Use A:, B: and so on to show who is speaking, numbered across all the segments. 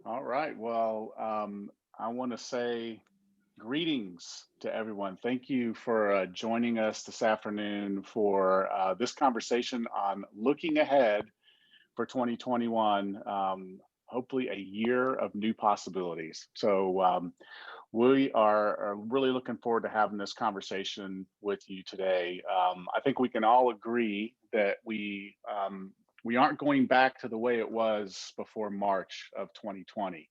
A: All right. Well, I want to say greetings to everyone. Thank you for joining us this afternoon for this conversation on looking ahead for 2021. Hopefully, a year of new possibilities. So, we are really looking forward to having this conversation with you today. I think we can all agree that we aren't going back to the way it was before March of 2020.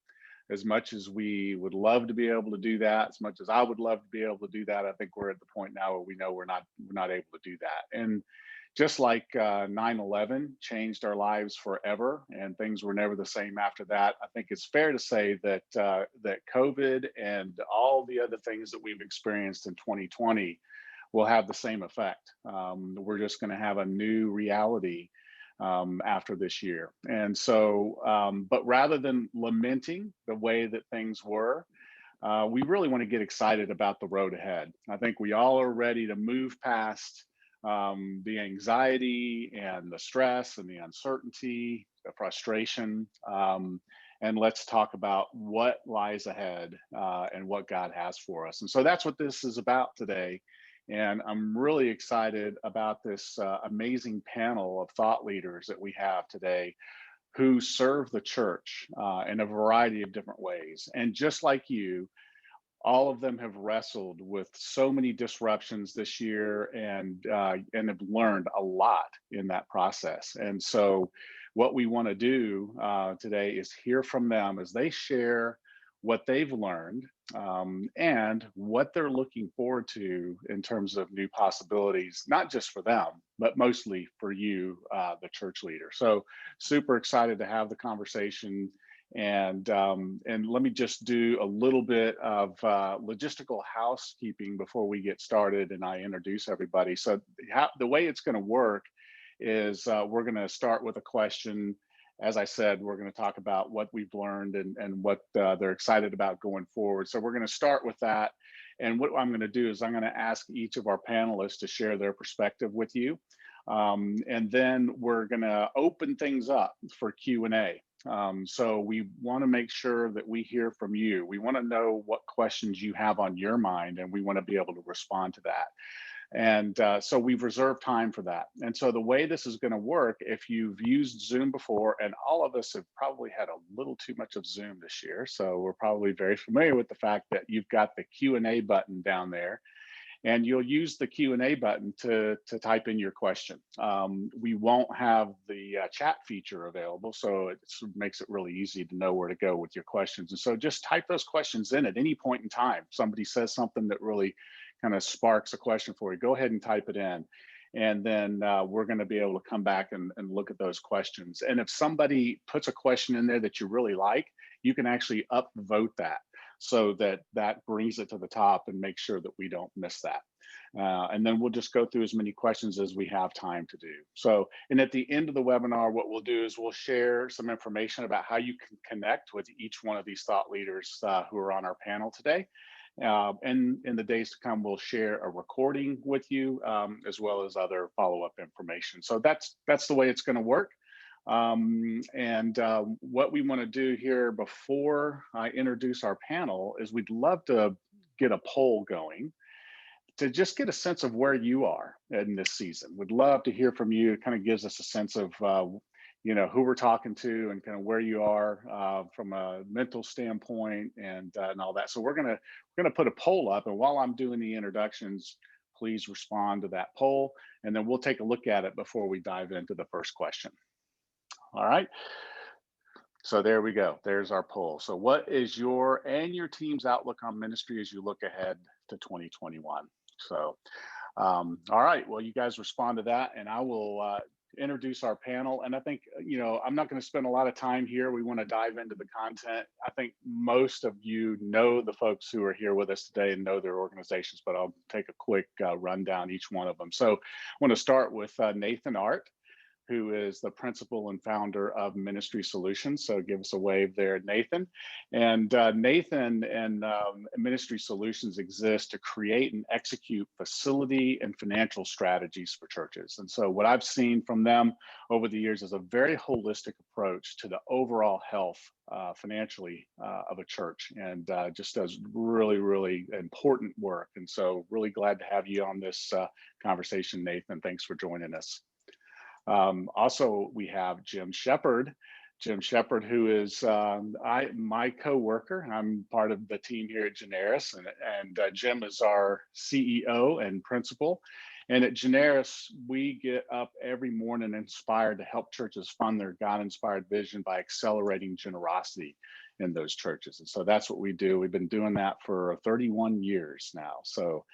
A: As much as we would love to be able to do that, as much as I would love to be able to do that, I think we're at the point now where we know we're not able to do that. And just like 9/11 changed our lives forever, and things were never the same after that, I think it's fair to say that that COVID and all the other things that we've experienced in 2020 will have the same effect. We're just going to have a new reality after this year. And so, but rather than lamenting the way that things were, we really want to get excited about the road ahead. I think we all are ready to move past the anxiety and the stress and the uncertainty, the frustration. And let's talk about what lies ahead and what God has for us. And so that's what this is about today. And I'm really excited about this amazing panel of thought leaders that we have today who serve the church in a variety of different ways. And just like you, all of them have wrestled with so many disruptions this year and have learned a lot in that process. And so, what we want to do today is hear from them as they share what they've learned and what they're looking forward to in terms of new possibilities, not just for them, but mostly for you, the church leader. So, super excited to have the conversation and let me just do a little bit of logistical housekeeping before we get started and I introduce everybody. So the way it's going to work is we're going to start with a question. As I said, we're going to talk about what we've learned and what they're excited about going forward. So we're going to start with that. And what I'm going to do is I'm going to ask each of our panelists to share their perspective with you. And then we're going to open things up for Q&A. So we want to make sure that we hear from you. We want to know what questions you have on your mind, and we want to be able to respond to that. And so we've reserved time for that. And so the way this is going to work, if you've used Zoom before, and all of us have probably had a little too much of Zoom this year, so we're probably very familiar with the fact that you've got the Q&A button down there and you'll use the Q&A button to type in your question. We won't have the chat feature available, so it makes it really easy to know where to go with your questions. And so just type those questions in at any point in time. Somebody says something that really kind of sparks a question for you, go ahead and type it in. And then we're going to be able to come back and look at those questions. And if somebody puts a question in there that you really like, you can actually upvote that so that that brings it to the top and make sure that we don't miss that. And then we'll just go through as many questions as we have time to do. So, and at the end of the webinar, what we'll do is we'll share some information about how you can connect with each one of these thought leaders who are on our panel today. And in the days to come, we'll share a recording with you as well as other follow-up information. So that's the way it's going to work. What we want to do here before I introduce our panel is we'd love to get a poll going to just get a sense of where you are in this season. We'd love to hear from you. It kind of gives us a sense of who we're talking to and kind of where you are from a mental standpoint and all that. So we're gonna put a poll up, and while I'm doing the introductions, please respond to that poll, and then we'll take a look at it before we dive into the first question. All right. So there we go. There's our poll. So what is your and your team's outlook on ministry as you look ahead to 2021? So, all right. Well, you guys respond to that, and I will introduce our panel. And I think, I'm not going to spend a lot of time here. We want to dive into the content. I think most of you know the folks who are here with us today and know their organizations, but I'll take a quick rundown each one of them. So I want to start with Nathan Art, who is the principal and founder of Ministry Solutions. So give us a wave there, Nathan. And Nathan and Ministry Solutions exist to create and execute facility and financial strategies for churches. And so what I've seen from them over the years is a very holistic approach to the overall health financially of a church, and just does really, really important work. And so really glad to have you on this conversation, Nathan. Thanks for joining us. Also, we have Jim Shepard. Jim Shepard, who is my co-worker. I'm part of the team here at Generis, and Jim is our CEO and principal. And at Generis, we get up every morning inspired to help churches fund their God-inspired vision by accelerating generosity in those churches. And so that's what we do. We've been doing that for 31 years now. So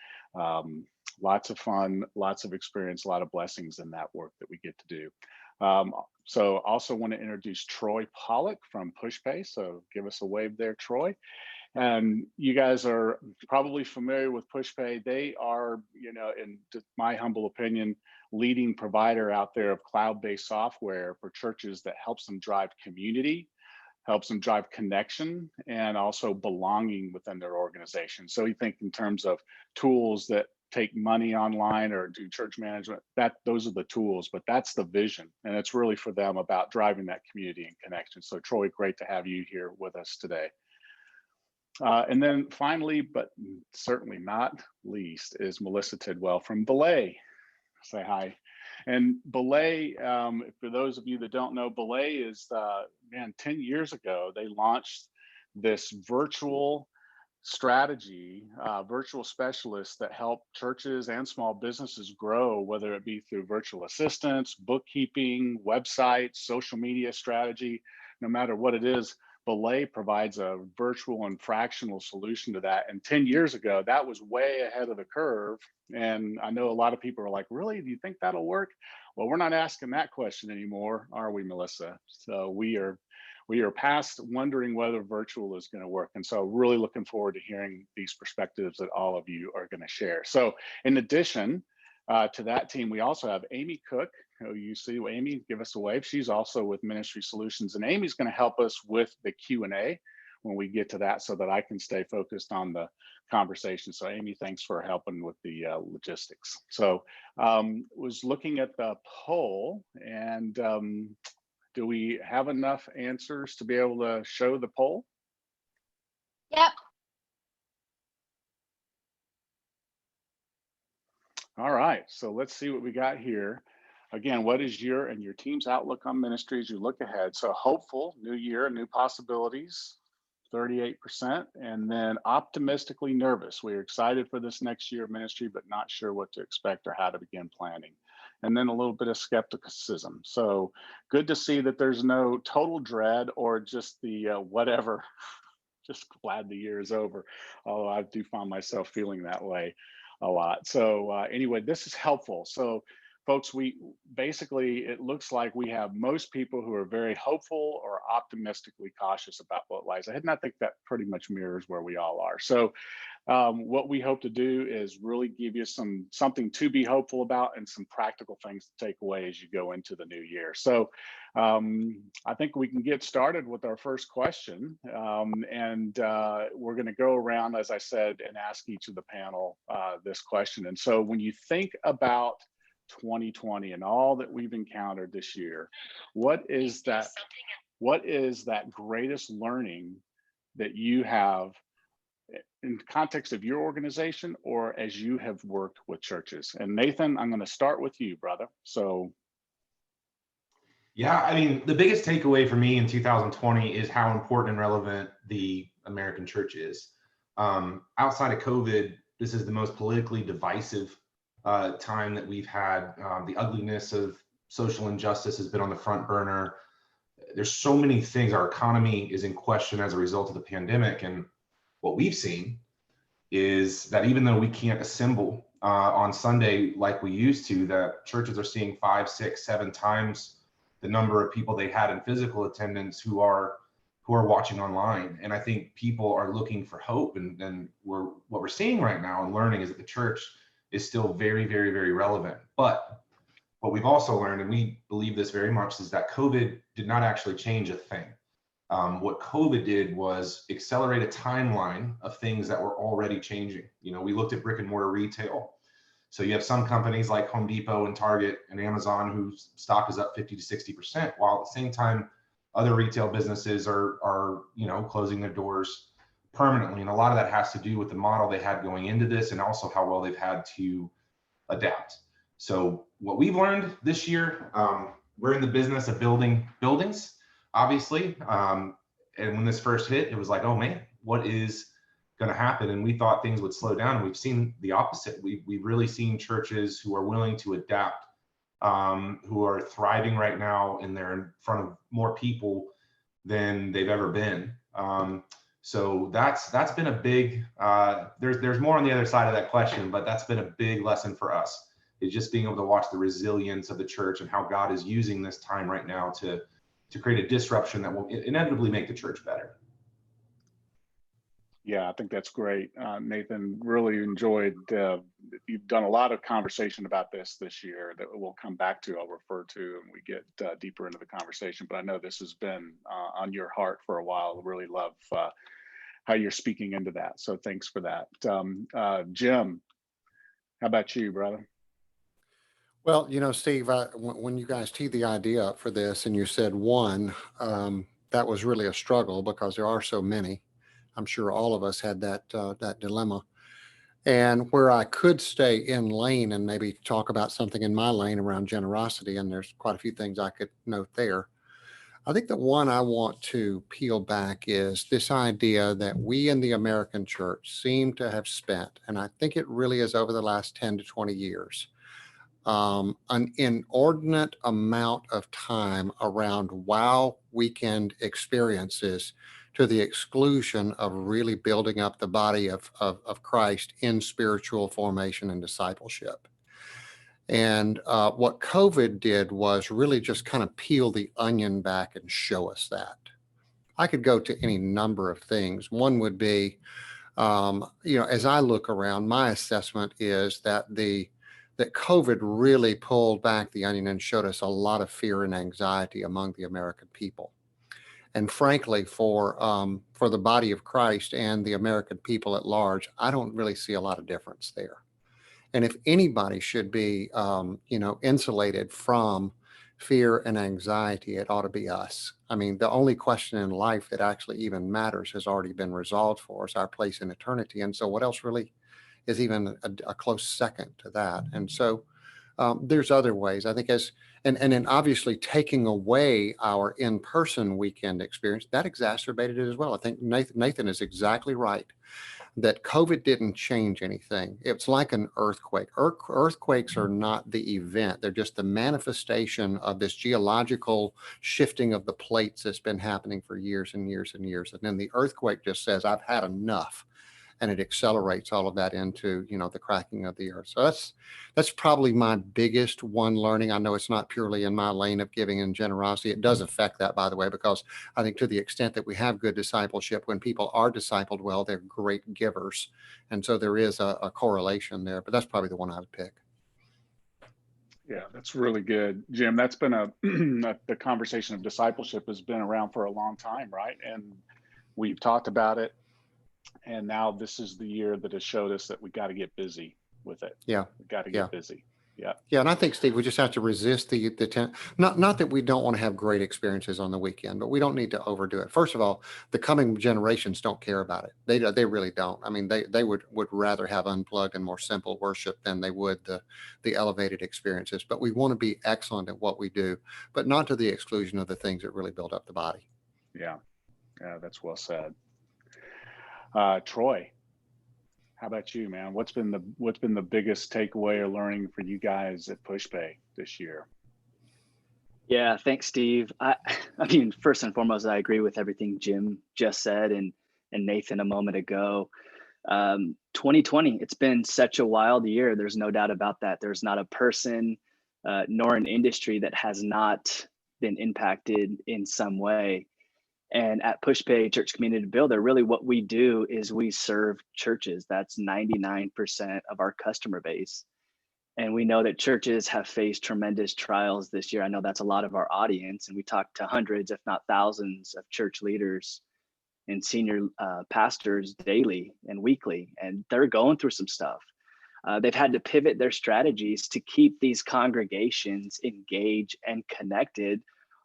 A: lots of fun, lots of experience, a lot of blessings in that work that we get to do. So also want to introduce Troy Pollock from PushPay. So give us a wave there, Troy. And you guys are probably familiar with PushPay. They are, in my humble opinion, leading provider out there of cloud-based software for churches that helps them drive community, helps them drive connection, and also belonging within their organization. So you think in terms of tools that take money online or do church management, those are the tools, but that's the vision. And it's really for them about driving that community and connection. So Troy, great to have you here with us today. And then finally, but certainly not least, is Melissa Tidwell from Belay. Say hi. And Belay, for those of you that don't know, Belay is, 10 years ago, they launched this virtual strategy, virtual specialists that help churches and small businesses grow, whether it be through virtual assistants, bookkeeping, websites, social media strategy, no matter what it is. Belay provides a virtual and fractional solution to that. And 10 years ago, that was way ahead of the curve. And I know a lot of people are like, really, do you think that'll work? Well, we're not asking that question anymore, are we, Melissa? So we are past wondering whether virtual is going to work. And so really looking forward to hearing these perspectives that all of you are going to share. So in addition to that team, we also have Amy Cook, who you see. Amy, give us a wave. She's also with Ministry Solutions, and Amy's going to help us with the Q&A when we get to that, so that I can stay focused on the conversation. So Amy, thanks for helping with the logistics. So was looking at the poll, and do we have enough answers to be able to show the poll?
B: Yep.
A: All right, so let's see what we got here. Again, what is your and your team's outlook on ministry as you look ahead? So hopeful, new year, new possibilities, 38%, and then optimistically nervous. We're excited for this next year of ministry, but not sure what to expect or how to begin planning. And then a little bit of skepticism. So good to see that there's no total dread or just the whatever, just glad the year is over. Although I do find myself feeling that way a lot. So anyway, this is helpful. So folks, it looks like we have most people who are very hopeful or optimistically cautious about what lies ahead. And I think that pretty much mirrors where we all are. So what we hope to do is really give you something to be hopeful about and some practical things to take away as you go into the new year. So I think we can get started with our first question. And we're going to go around, as I said, and ask each of the panel this question. And so when you think about 2020 and all that we've encountered this year, what is that greatest learning that you have in context of your organization or as you have worked with churches? And Nathan, I'm going to start with you, brother. So
C: yeah, I mean, the biggest takeaway for me in 2020 is how important and relevant the American church is. Outside of COVID, this is the most politically divisive time that we've had. The ugliness of social injustice has been on the front burner. There's so many things. Our economy is in question as a result of the pandemic. And what we've seen is that even though we can't assemble on Sunday like we used to, that churches are seeing 5, 6, 7 times the number of people they had in physical attendance who are watching online. And I think people are looking for hope. And what we're seeing right now and learning is that the church is still very, very, very relevant. But What we've also learned, and we believe this very much, is that COVID did not actually change a thing. What COVID did was accelerate a timeline of things that were already changing. We looked at brick and mortar retail. So you have some companies like Home Depot and Target and Amazon whose stock is up 50 to 60%, while at the same time, other retail businesses are closing their doors permanently. And a lot of that has to do with the model they had going into this and also how well they've had to adapt. So what we've learned this year, we're in the business of building buildings, obviously. And when this first hit, it was like, oh man, what is going to happen? And we thought things would slow down, and we've seen the opposite. We've really seen churches who are willing to adapt, who are thriving right now, and they're in front of more people than they've ever been. So that's been a big, there's more on the other side of that question, but that's been a big lesson for us, is just being able to watch the resilience of the church and how God is using this time right now to create a disruption that will inevitably make the church better.
A: Yeah, I think that's great. Nathan, really enjoyed, you've done a lot of conversation about this year that we'll come back to, I'll refer to, and we get deeper into the conversation, but I know this has been on your heart for a while. Really love how you're speaking into that. So thanks for that. Jim, how about you, brother?
D: Well, Steve, when you guys teed the idea up for this and you said one, that was really a struggle because there are so many. I'm sure all of us had that dilemma. And where I could stay in lane and maybe talk about something in my lane around generosity, and there's quite a few things I could note there. I think the one I want to peel back is this idea that we in the American church seem to have spent, and I think it really is over the last 10 to 20 years, an inordinate amount of time around wow weekend experiences to the exclusion of really building up the body of Christ in spiritual formation and discipleship. And what COVID did was really just kind of peel the onion back and show us that. I could go to any number of things. One would be, as I look around, my assessment is that that COVID really pulled back the onion and showed us a lot of fear and anxiety among the American people. And frankly, for the body of Christ and the American people at large, I don't really see a lot of difference there. And if anybody should be, insulated from fear and anxiety, it ought to be us. I mean, the only question in life that actually even matters has already been resolved for us, our place in eternity. And so what else really is even a close second to that? And so there's other ways, I think, and then obviously taking away our in-person weekend experience, that exacerbated it as well. I think Nathan is exactly right that COVID didn't change anything. It's like an earthquake. Earthquakes are not the event. They're just the manifestation of this geological shifting of the plates that's been happening for years and years and years. And then the earthquake just says, I've had enough. And it accelerates all of that into, the cracking of the earth. So that's probably my biggest one learning. I know it's not purely in my lane of giving and generosity. It does affect that, by the way, because I think to the extent that we have good discipleship, when people are discipled well, they're great givers. And so there is a correlation there, but that's probably the one I would pick.
A: Yeah, that's really good, Jim. That's been the conversation of discipleship has been around for a long time, right? And we've talked about it. And now this is the year that has showed us that we got to get busy with it.
D: Yeah.
A: We got to get busy. Yeah.
D: Yeah. And I think, Steve, we just have to resist the not that we don't want to have great experiences on the weekend, but we don't need to overdo it. First of all, the coming generations don't care about it. They really don't. I mean, they would rather have unplugged and more simple worship than they would the elevated experiences. But we want to be excellent at what we do, but not to the exclusion of the things that really build up the body.
A: Yeah. Yeah, that's well said. Troy, how about you, man? What's been the biggest takeaway or learning for you guys at PushPay this year?
E: Yeah, thanks, Steve. I mean, first and foremost, I agree with everything Jim just said and Nathan a moment ago. 2020, it's been such a wild year. There's no doubt about that. There's not a person nor an industry that has not been impacted in some way. And at PushPay Church Community Builder, really what we do is we serve churches. That's 99% of our customer base. And we know that churches have faced tremendous trials this year. I know that's a lot of our audience, and we talked to hundreds, if not thousands, of church leaders and senior pastors daily and weekly, and they're going through some stuff. They've had to pivot their strategies to keep these congregations engaged and connected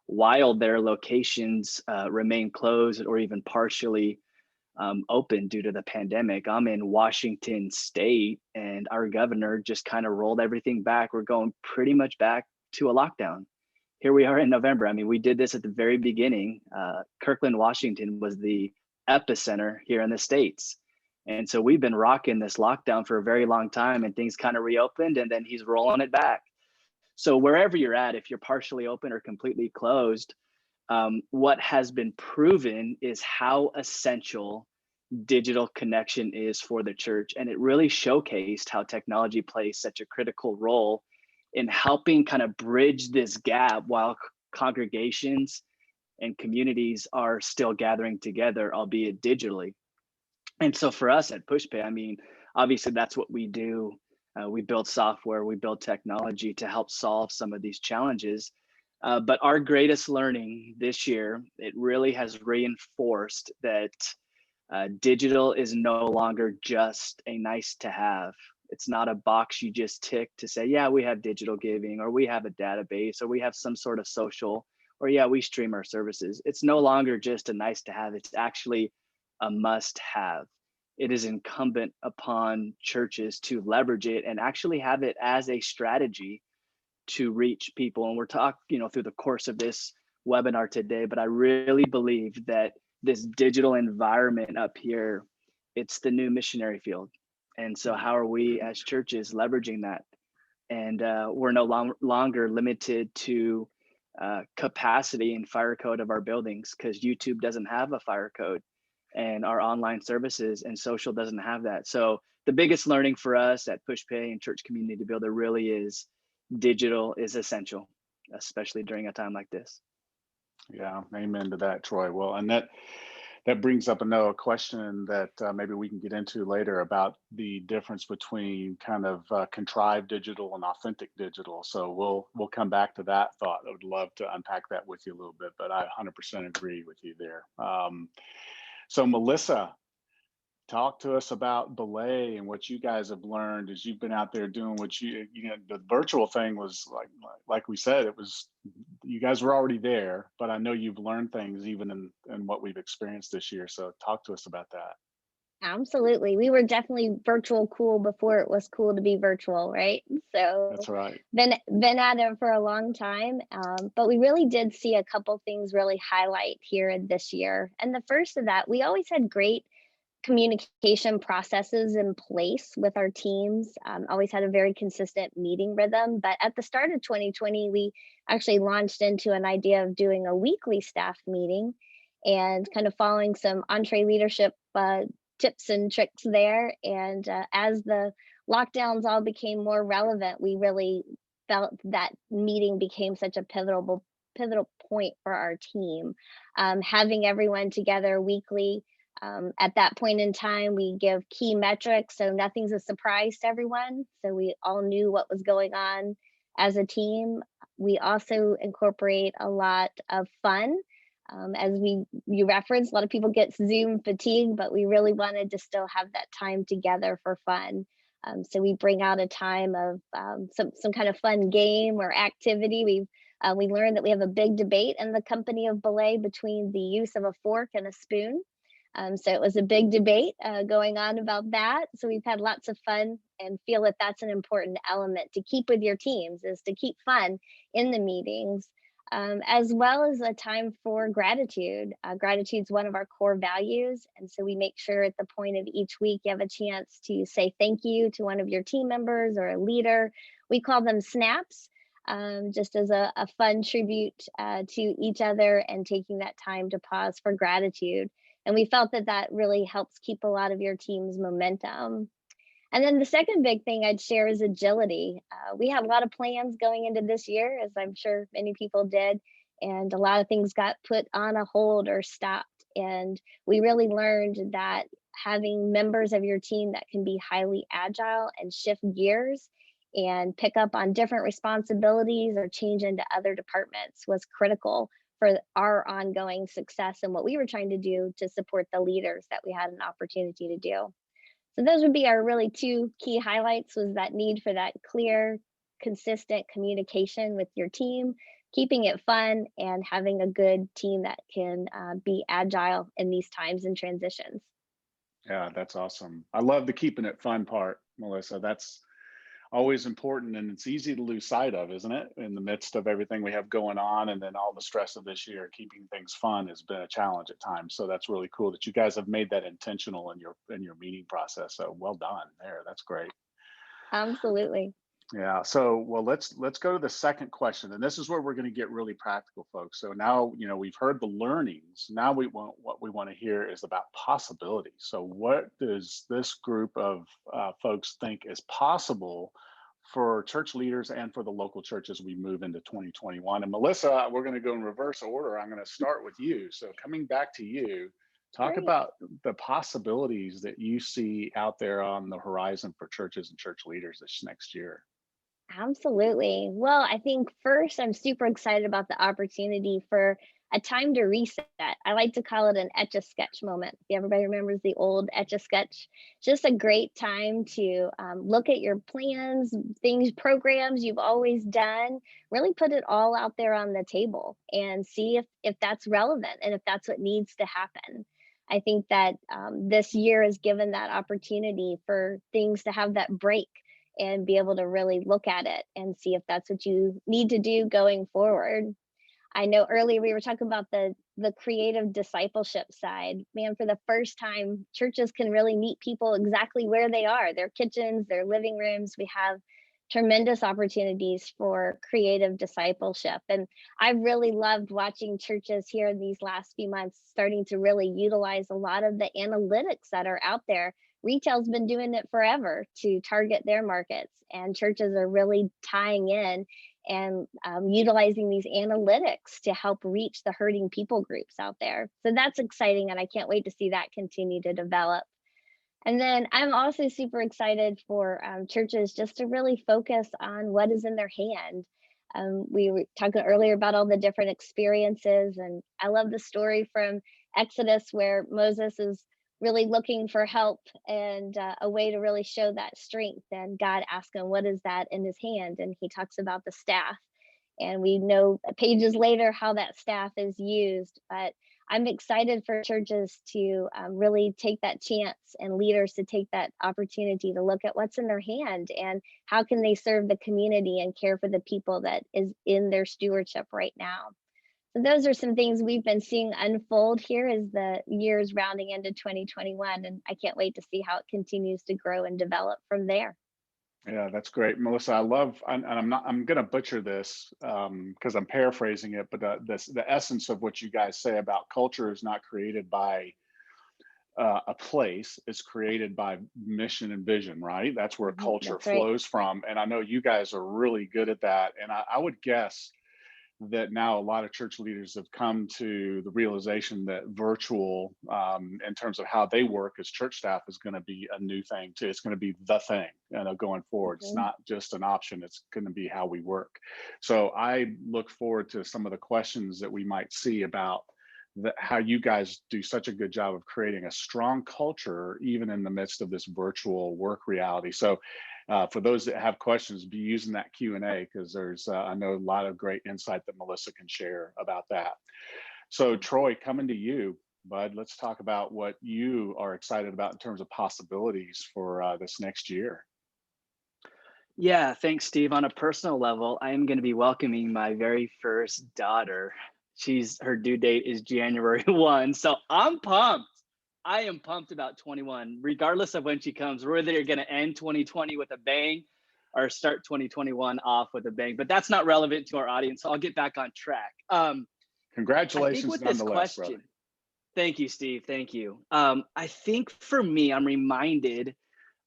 E: while their locations remain closed or even partially open due to the pandemic. I'm in Washington State, and our governor just kind of rolled everything back. We're going pretty much back to a lockdown. Here we are in November. I mean, we did this at the very beginning. Kirkland, Washington was the epicenter here in the States. And so we've been rocking this lockdown for a very long time, and things kind of reopened, and then he's rolling it back. So wherever you're at, if you're partially open or completely closed, what has been proven is how essential digital connection is for the church. And it really showcased how technology plays such a critical role in helping kind of bridge this gap while congregations and communities are still gathering together, albeit digitally. And so for us at PushPay, I mean, obviously that's what we do. We build software, we build technology to help solve some of these challenges. But our greatest learning this year, it really has reinforced that digital is no longer just a nice to have. It's not a box you just tick to say, yeah, we have digital giving, or we have a database, or we have some sort of social, or yeah, we stream our services. It's no longer just a nice to have. It's actually a must have. It is incumbent upon churches to leverage it and actually have it as a strategy to reach people. And we're talking, through the course of this webinar today, but I really believe that this digital environment up here, it's the new missionary field. And so how are we as churches leveraging that? And we're no longer limited to capacity and fire code of our buildings, because YouTube doesn't have a fire code, and our online services and social doesn't have that. So the biggest learning for us at PushPay and Church Community Builder really is digital is essential, especially during a time like this.
A: Yeah, amen to that, Troy. Well, and that brings up another question that maybe we can get into later about the difference between kind of contrived digital and authentic digital. So we'll come back to that thought. I would love to unpack that with you a little bit, but I 100% agree with you there. So Melissa, talk to us about Belay and what you guys have learned as you've been out there doing what the virtual thing was like we said, it was, you guys were already there, but I know you've learned things even in what we've experienced this year. So talk to us about that.
B: Absolutely. We were definitely virtual cool before it was cool to be virtual, right? So
A: That's right.
B: been at it for a long time, but we really did see a couple things really highlight here this year. And the first of that, we always had great communication processes in place with our teams, always had a very consistent meeting rhythm. But at the start of 2020, we actually launched into an idea of doing a weekly staff meeting and kind of following some entree leadership tips and tricks there. And as the lockdowns all became more relevant, we really felt that meeting became such a pivotal point for our team. Having everyone together weekly. At that point in time, we give key metrics, so nothing's a surprise to everyone. So we all knew what was going on as a team. We also incorporate a lot of fun. As you referenced, a lot of people get Zoom fatigue, but we really wanted to still have that time together for fun. So we bring out a time of some kind of fun game or activity. We learned that we have a big debate in the company of Belay between the use of a fork and a spoon. So it was a big debate going on about that. So we've had lots of fun and feel that that's an important element to keep with your teams, is to keep fun in the meetings, as well as a time for gratitude. Gratitude is one of our core values. And so we make sure at the point of each week you have a chance to say thank you to one of your team members or a leader. We call them snaps. Just as a fun tribute to each other and taking that time to pause for gratitude. And we felt that really helps keep a lot of your team's momentum. And then the second big thing I'd share is agility. We had a lot of plans going into this year, as I'm sure many people did, and a lot of things got put on a hold or stopped. And we really learned that having members of your team that can be highly agile and shift gears and pick up on different responsibilities or change into other departments was critical for our ongoing success and what we were trying to do to support the leaders that we had an opportunity to do. So those would be our really two key highlights, was that need for that clear, consistent communication with your team, keeping it fun, and having a good team that can be agile in these times and transitions.
A: Yeah, that's awesome. I love the keeping it fun part, Melissa. That's always important, and it's easy to lose sight of, isn't it? In the midst of everything we have going on, and then all the stress of this year, keeping things fun has been a challenge at times. So that's really cool that you guys have made that intentional in your meeting process. So well done there. That's great.
B: Absolutely.
A: Yeah. So, well, let's go to the second question, and this is where we're going to get really practical, folks. So now, we've heard the learnings. Now what we want to hear is about possibilities. So, what does this group of folks think is possible for church leaders and for the local church as we move into 2021? And Melissa, we're going to go in reverse order. I'm going to start with you. So, coming back to you, talk
B: Great.
A: about the possibilities that you see out there on the horizon for churches and church leaders this next year.
B: Absolutely. Well, I think first, I'm super excited about the opportunity for a time to reset. I like to call it an etch a sketch moment. If everybody remembers the old etch a sketch, just a great time to look at your plans, things, programs you've always done, really put it all out there on the table and see if that's relevant and if that's what needs to happen. I think that this year has given that opportunity for things to have that break and be able to really look at it and see if that's what you need to do going forward. I know earlier we were talking about the creative discipleship side. Man, for the first time, churches can really meet people exactly where they are, their kitchens, their living rooms. We have tremendous opportunities for creative discipleship. And I've really loved watching churches here in these last few months starting to really utilize a lot of the analytics that are out there. Retail's been doing it forever to target their markets, and churches are really tying in and utilizing these analytics to help reach the hurting people groups out there. So that's exciting, and I can't wait to see that continue to develop. And then I'm also super excited for churches just to really focus on what is in their hand. We were talking earlier about all the different experiences, and I love the story from Exodus where Moses is really looking for help and a way to really show that strength. And God asked him, what is that in his hand? And he talks about the staff. And we know pages later how that staff is used. But I'm excited for churches to really take that chance, and leaders to take that opportunity to look at what's in their hand and how can they serve the community and care for the people that is in their stewardship right now. So those are some things we've been seeing unfold here as the year's rounding into 2021, and I can't wait to see how it continues to grow and develop from there.
A: Yeah, that's great, Melissa. I'm going to butcher this because I'm paraphrasing it, but the essence of what you guys say about culture is not created by a place, it's created by mission and vision, right? That's where culture
B: That's right.
A: flows from. And I know you guys are really good at that. And I would guess that now a lot of church leaders have come to the realization that virtual, in terms of how they work as church staff, is going to be a new thing too. It's going to be the thing, going forward. It's not just an option, it's going to be how we work. So I look forward to some of the questions that we might see about how you guys do such a good job of creating a strong culture, even in the midst of this virtual work reality. So for those that have questions, be using that Q&A, because there's, I know, a lot of great insight that Melissa can share about that. So Troy, coming to you, bud, let's talk about what you are excited about in terms of possibilities for this next year.
E: Yeah, thanks, Steve. On a personal level, I am going to be welcoming my very first daughter. Her due date is January 1. So I'm pumped. I am pumped about 21, regardless of when she comes. We're either going to end 2020 with a bang or start 2021 off with a bang. But that's not relevant to our audience. So I'll get back on track.
A: Congratulations, nonetheless, brother.
E: Thank you, Steve. Thank you. I think for me, I'm reminded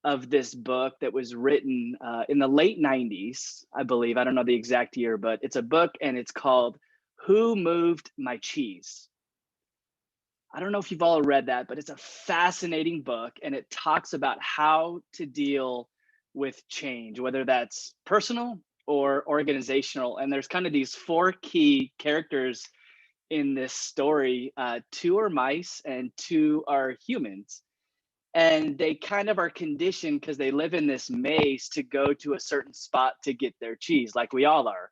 E: of this book that was written in the late 90s, I believe. I don't know the exact year, but it's a book and it's called Who Moved My Cheese? I don't know if you've all read that, but it's a fascinating book, and it talks about how to deal with change, whether that's personal or organizational. And there's kind of these four key characters in this story. Two are mice and two are humans. And they kind of are conditioned because they live in this maze to go to a certain spot to get their cheese, like we all are.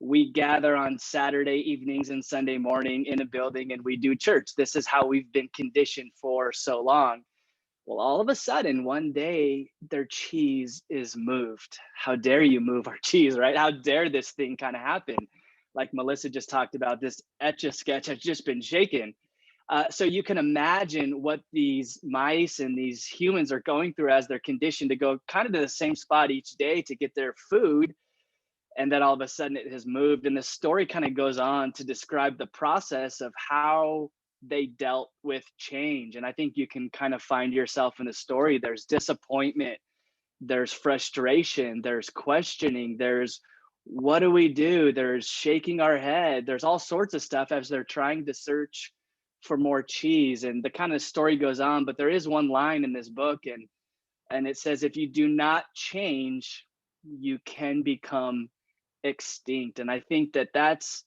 E: We gather on Saturday evenings and Sunday morning in a building and we do church. This is how we've been conditioned for so long. Well, all of a sudden, one day, their cheese is moved. How dare you move our cheese, right? How dare this thing kind of happen? Like Melissa just talked about, this Etch-a-Sketch has just been shaken. So you can imagine what these mice and these humans are going through as they're conditioned to go kind of to the same spot each day to get their food. And then all of a sudden it has moved. And the story kind of goes on to describe the process of how they dealt with change. And I think you can kind of find yourself in the story. There's disappointment, there's frustration, there's questioning, there's what do we do? There's shaking our head. There's all sorts of stuff as they're trying to search for more cheese. And the kind of story goes on, but there is one line in this book and it says, if you do not change, you can become extinct. And I think that that's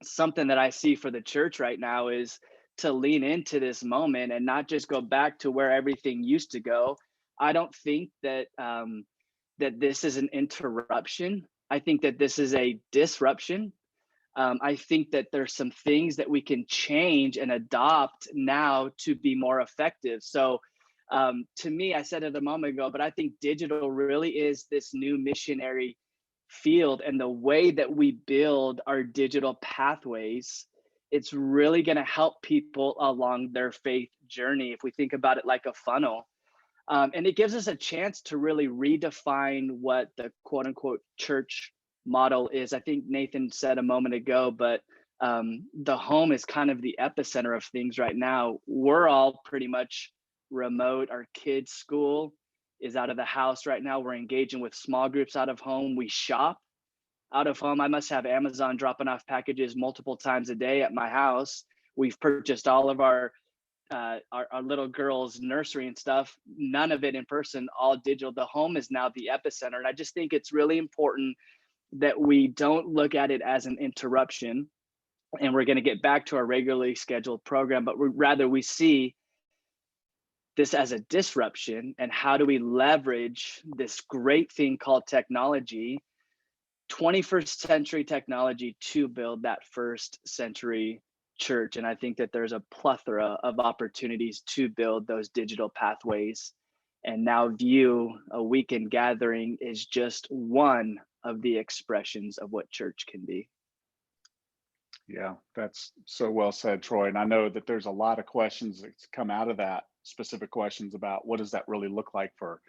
E: something that I see for the church right now, is to lean into this moment and not just go back to where everything used to go. I don't think that that this is an interruption. I think that this is a disruption. I think that there's some things that we can change and adopt now to be more effective. So to me, I said it a moment ago, but I think digital really is this new missionary field, and the way that we build our digital pathways, it's really going to help people along their faith journey if we think about it like a funnel. And it gives us a chance to really redefine what the quote unquote church model is. I think Nathan said a moment ago, but the home is kind of the epicenter of things right now. We're all pretty much remote. Our kids' school is out of the house right now. We're engaging with small groups out of home. We shop out of home. I must have Amazon dropping off packages multiple times a day at my house. We've purchased all of our little girls' nursery and stuff, none of it in person, all digital. The home is now the epicenter. And I just think it's really important that we don't look at it as an interruption and we're going to get back to our regularly scheduled program, but rather we see this as a disruption, and how do we leverage this great thing called technology, 21st century technology, to build that first century church. And I think that there's a plethora of opportunities to build those digital pathways, and now view a weekend gathering is just one of the expressions of what church can be.
A: Yeah, that's so well said, Troy. And I know that there's a lot of questions that come out of that, specific questions about what does that really look like for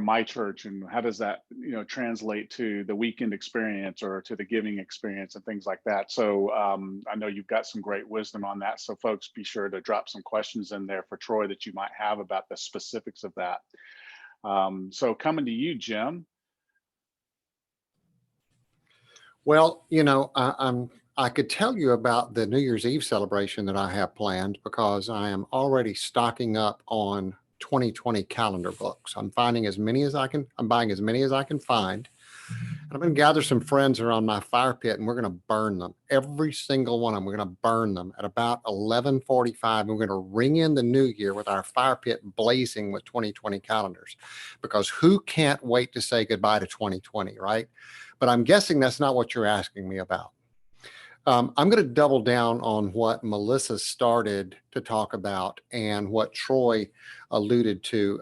A: my church, and how does that translate to the weekend experience or to the giving experience and things like that. So I know you've got some great wisdom on that. So folks, be sure to drop some questions in there for Troy that you might have about the specifics of that. So coming to you, Jim.
D: Well, I could tell you about the New Year's Eve celebration that I have planned, because I am already stocking up on 2020 calendar books. I'm buying as many as I can find. And I'm going to gather some friends around my fire pit, and we're going to burn them. Every single one of them. We're going to burn them at about 11:45. And we're going to ring in the new year with our fire pit blazing with 2020 calendars, because who can't wait to say goodbye to 2020, right? But I'm guessing that's not what you're asking me about. I'm going to double down on what Melissa started to talk about and what Troy alluded to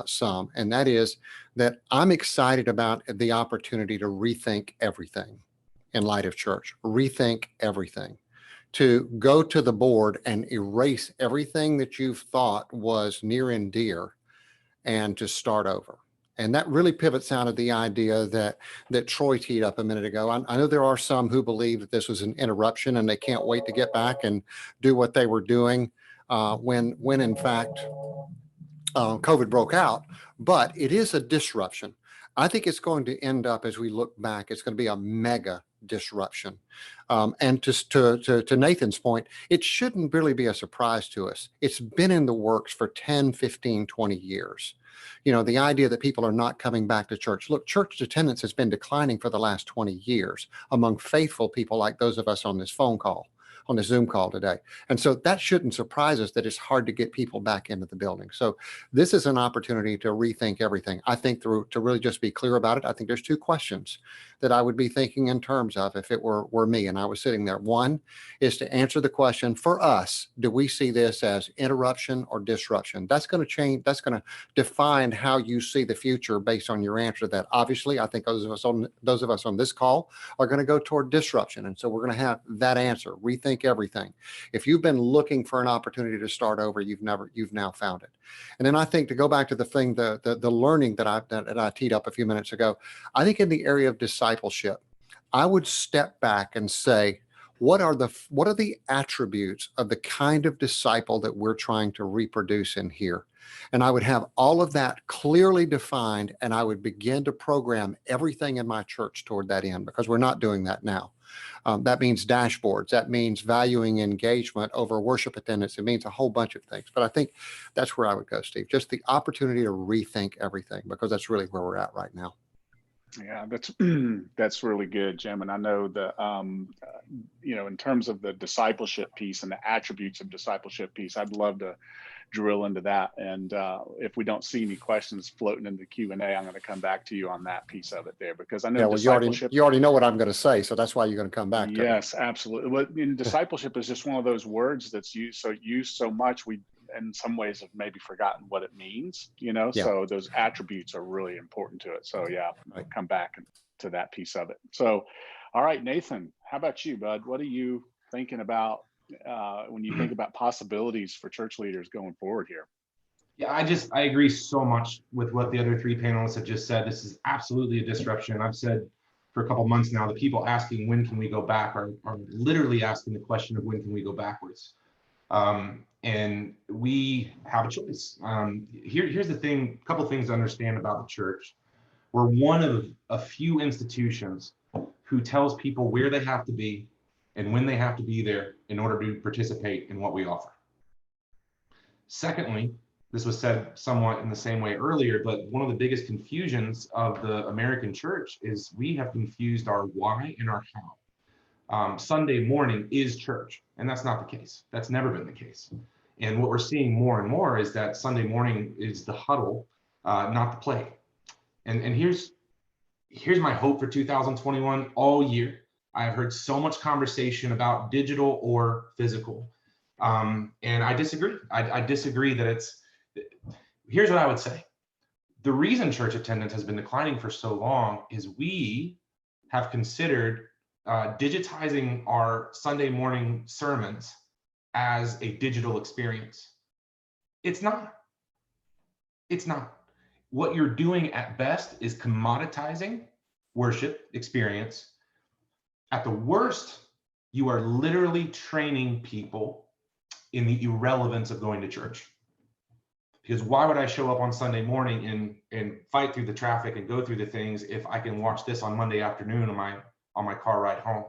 D: some, and that is that I'm excited about the opportunity to rethink everything in light of church, rethink everything, to go to the board and erase everything that you've thought was near and dear and to start over. And that really pivots out of the idea that Troy teed up a minute ago. I know there are some who believe that this was an interruption and they can't wait to get back and do what they were doing when in fact COVID broke out. But it is a disruption. I think it's going to end up, as we look back, it's going to be a mega disruption. And to Nathan's point, it shouldn't really be a surprise to us. It's been in the works for 10, 15, 20 years. The idea that people are not coming back to church. Look, church attendance has been declining for the last 20 years among faithful people like those of us on this phone call, on the Zoom call today. And so that shouldn't surprise us that it's hard to get people back into the building. So this is an opportunity to rethink everything. I think to really just be clear about it, I think there's two questions that I would be thinking in terms of if it were me and I was sitting there. One is to answer the question for us, do we see this as interruption or disruption? That's going to change. That's going to define how you see the future based on your answer to that. Obviously, I think those of us on this call are going to go toward disruption. And so we're going to have that answer, rethink everything. If you've been looking for an opportunity to start over, you've now found it. And then I think to go back to the thing, the learning that I teed up a few minutes ago, I think in the area of discipleship, I would step back and say, what are the attributes of the kind of disciple that we're trying to reproduce in here? And I would have all of that clearly defined, and I would begin to program everything in my church toward that end, because we're not doing that now. That means dashboards. That means valuing engagement over worship attendance. It means a whole bunch of things. But I think that's where I would go, Steve. Just the opportunity to rethink everything, because that's really where we're at right now.
A: Yeah, that's really good, Jim. And I know that in terms of the discipleship piece and the attributes of discipleship piece, I'd love to drill into that. And if we don't see any questions floating in the Q&A, I'm going to come back to you on that piece of it there, because I know discipleship.
D: You already know what I'm going to say, so that's why you're going to come back to it.
A: Yes, absolutely. Well, discipleship is just one of those words that's used so much, we in some ways have maybe forgotten what it means,
D: Yeah.
A: So those attributes are really important to it. So yeah, I'll come back to that piece of it. So, all right, Nathan, how about you, bud? What are you thinking about when you think about possibilities for church leaders going forward here?
C: Yeah, I agree so much with what the other three panelists have just said. This is absolutely a disruption. I've said for a couple of months now, the people asking when can we go back are literally asking the question of when can we go backwards. And we have a choice. Here's the thing, a couple of things to understand about the church. We're one of a few institutions who tells people where they have to be and when they have to be there in order to participate in what we offer. Secondly, this was said somewhat in the same way earlier, but one of the biggest confusions of the American church is we have confused our why and our how. Sunday morning is church, and that's not the case. That's never been the case. And what we're seeing more and more is that Sunday morning is the huddle, not the play. And here's my hope for 2021. All year, I've heard so much conversation about digital or physical. And I disagree. I disagree that here's what I would say. The reason church attendance has been declining for so long is we have considered digitizing our Sunday morning sermons as a digital experience. It's not. It's not. What you're doing at best is commoditizing worship experience. At the worst, you are literally training people in the irrelevance of going to church. Because why would I show up on Sunday morning and fight through the traffic and go through the things if I can watch this on Monday afternoon on my car ride home?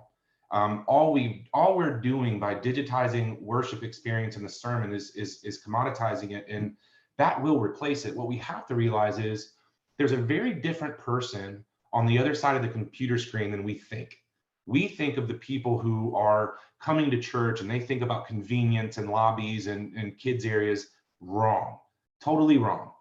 C: All we're doing by digitizing worship experience in the sermon is commoditizing it, and that will replace it. What we have to realize is there's a very different person on the other side of the computer screen than we think. We think of the people who are coming to church and they think about convenience and lobbies and kids areas. Wrong, totally wrong.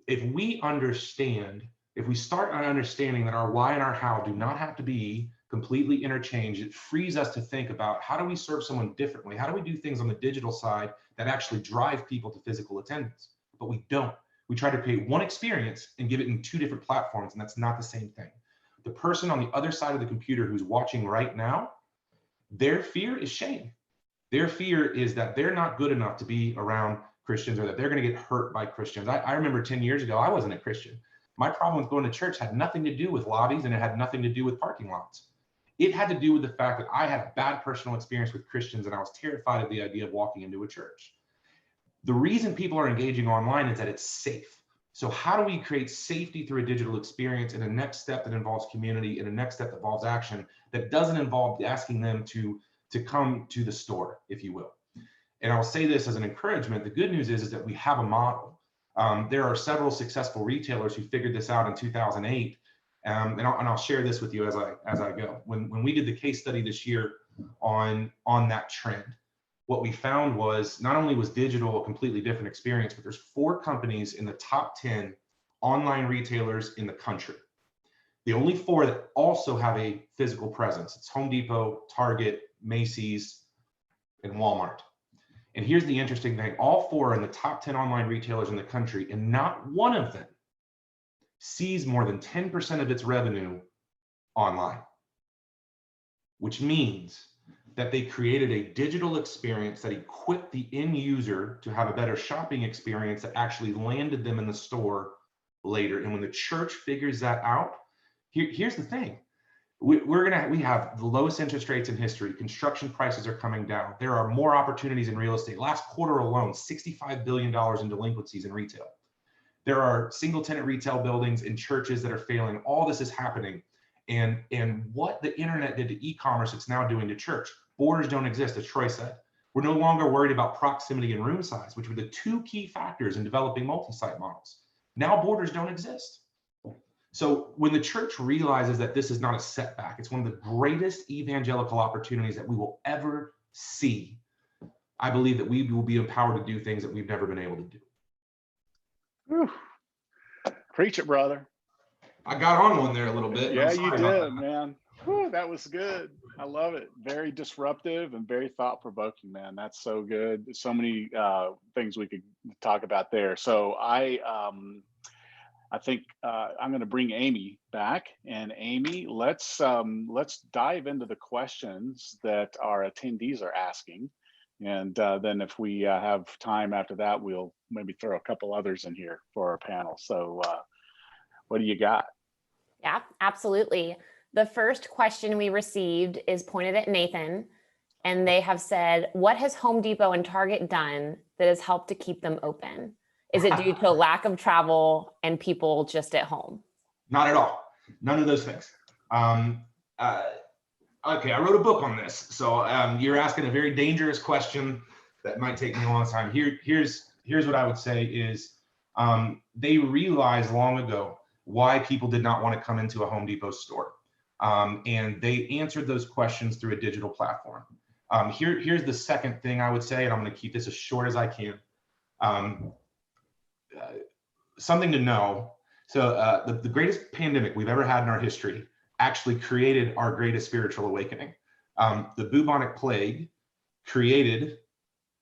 C: If we start understanding that our why and our how do not have to be completely interchanged, it frees us to think about how do we serve someone differently? How do we do things on the digital side that actually drive people to physical attendance? But we don't. We try to create one experience and give it in two different platforms, and that's not the same thing. The person on the other side of the computer who's watching right now, their fear is shame. Their fear is that they're not good enough to be around Christians, or that they're going to get hurt by Christians. I remember 10 years ago, I wasn't a Christian. My problem with going to church had nothing to do with lobbies, and it had nothing to do with parking lots. It had to do with the fact that I had bad personal experience with Christians, and I was terrified of the idea of walking into a church. The reason people are engaging online is that it's safe. So how do we create safety through a digital experience in a next step that involves community, in a next step that involves action, that doesn't involve asking them to come to the store, if you will? And I'll say this as an encouragement. The good news is that we have a model. There are several successful retailers who figured this out in 2008. And I'll share this with you as I go. When we did the case study this year on that trend, what we found was not only was digital a completely different experience, but there's 4 companies in the top 10 online retailers in the country. The only 4 that also have a physical presence. It's Home Depot, Target, Macy's, and Walmart. And here's the interesting thing. All 4 are in the top 10 online retailers in the country, and not one of them sees more than 10% of its revenue online, which means that they created a digital experience that equipped the end user to have a better shopping experience that actually landed them in the store later. And when the church figures that out, here's the thing. We have the lowest interest rates in history. Construction prices are coming down. There are more opportunities in real estate. Last quarter alone, $65 billion in delinquencies in retail. There are single tenant retail buildings in churches that are failing. All this is happening. And what the internet did to e-commerce, it's now doing to church. Borders don't exist, as Troy said. We're no longer worried about proximity and room size, which were the 2 key factors in developing multi-site models. Now borders don't exist. So when the church realizes that this is not a setback, it's one of the greatest evangelical opportunities that we will ever see, I believe that we will be empowered to do things that we've never been able to do.
A: Whew. Preach it, brother.
C: I got on one there a little bit.
A: Yeah, you did, man. Whew, that was good. I love it. Very disruptive and very thought-provoking, man. That's so good. So many things we could talk about there. So I think I'm going to bring Amy back. And Amy, let's dive into the questions that our attendees are asking. And then if we have time after that, we'll maybe throw a couple others in here for our panel. So what do you got?
F: Yeah, absolutely. The first question we received is pointed at Nathan, and they have said, what has Home Depot and Target done that has helped to keep them open? Is it due to lack of travel and people just at home?
C: Not at all. None of those things. Okay, I wrote a book on this. So you're asking a very dangerous question that might take me a long time. Here's what I would say is they realized long ago why people did not want to come into a Home Depot store. And they answered those questions through a digital platform. Here's the second thing I would say, and I'm going to keep this as short as I can. Something to know. So the greatest pandemic we've ever had in our history actually created our greatest spiritual awakening. The bubonic plague created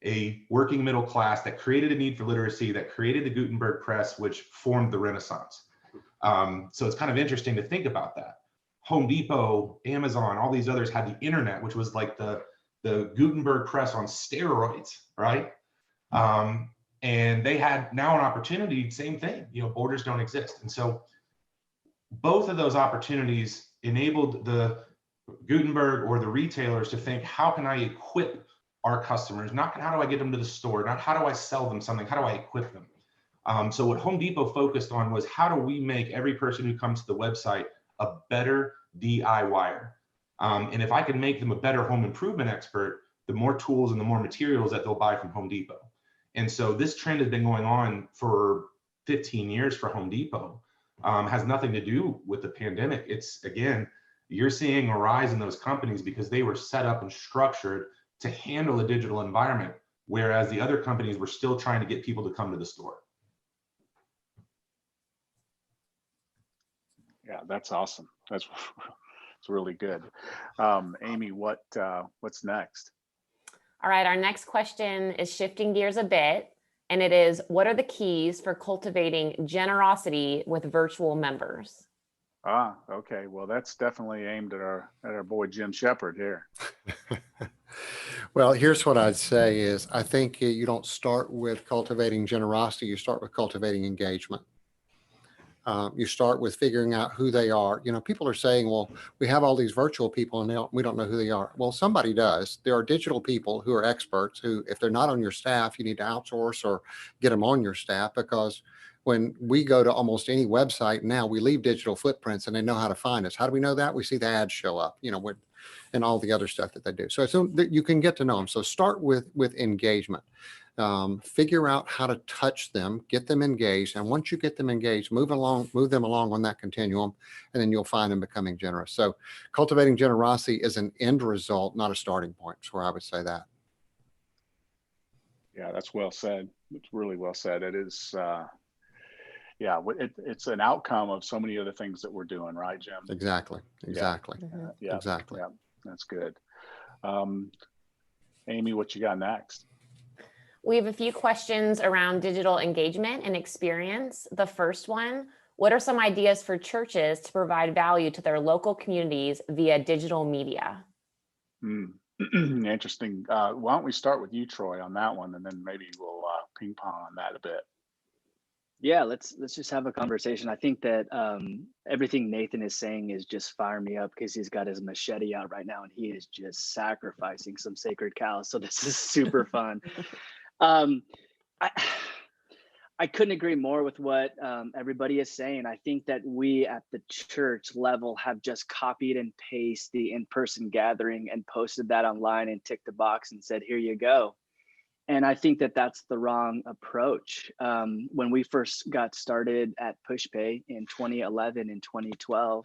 C: a working middle class that created a need for literacy, that created the Gutenberg press, which formed the Renaissance. So it's kind of interesting to think about that. Home Depot, Amazon, all these others had the internet, which was like the Gutenberg press on steroids, right? And they had now an opportunity, same thing, borders don't exist. And so both of those opportunities enabled the Gutenberg or the retailers to think, how can I equip our customers? Not how do I get them to the store, not how do I sell them something, how do I equip them? So what Home Depot focused on was, how do we make every person who comes to the website a better DIYer? And if I can make them a better home improvement expert, the more tools and the more materials that they'll buy from Home Depot. And so this trend has been going on for 15 years for Home Depot. Has nothing to do with the pandemic. It's, again, you're seeing a rise in those companies because they were set up and structured to handle a digital environment, whereas the other companies were still trying to get people to come to the store.
A: Yeah, that's awesome. That's really good. Amy, what's next?
F: All right, our next question is shifting gears a bit, and it is, what are the keys for cultivating generosity with virtual members?
A: Okay. Well, that's definitely aimed at our boy Jim Shepard here.
D: Well, here's what I'd say is, I think you don't start with cultivating generosity, you start with cultivating engagement. You start with figuring out who they are. People are saying, well, we have all these virtual people and we don't know who they are. Well, somebody does. There are digital people who are experts who, if they're not on your staff, you need to outsource or get them on your staff, because when we go to almost any website now, we leave digital footprints and they know how to find us. How do we know that? We see the ads show up, and all the other stuff that they do. So you can get to know them. So start with engagement. Figure out how to touch them, get them engaged. And once you get them engaged, move them along on that continuum, and then you'll find them becoming generous. So cultivating generosity is an end result, not a starting point. That's where I would say that.
A: Yeah, that's well said. It's really well said. It is, yeah, it's an outcome of so many other things that we're doing, right, Jim?
D: Exactly.
A: Yeah,
D: Exactly.
A: yeah, that's good. Amy, what you got next?
F: We have a few questions around digital engagement and experience. The first one, what are some ideas for churches to provide value to their local communities via digital media?
A: Interesting. Why don't we start with you, Troy, on that one, and then maybe we'll ping pong on that a bit.
E: Yeah, let's just have a conversation. I think that everything Nathan is saying is just firing me up because he's got his machete out right now and he is just sacrificing some sacred cows. So this is super fun. I couldn't agree more with what everybody is saying. I think that we at the church level have just copied and pasted the in-person gathering and posted that online and ticked the box and said, here you go. And I think that that's the wrong approach. When we first got started at PushPay in 2011 and 2012,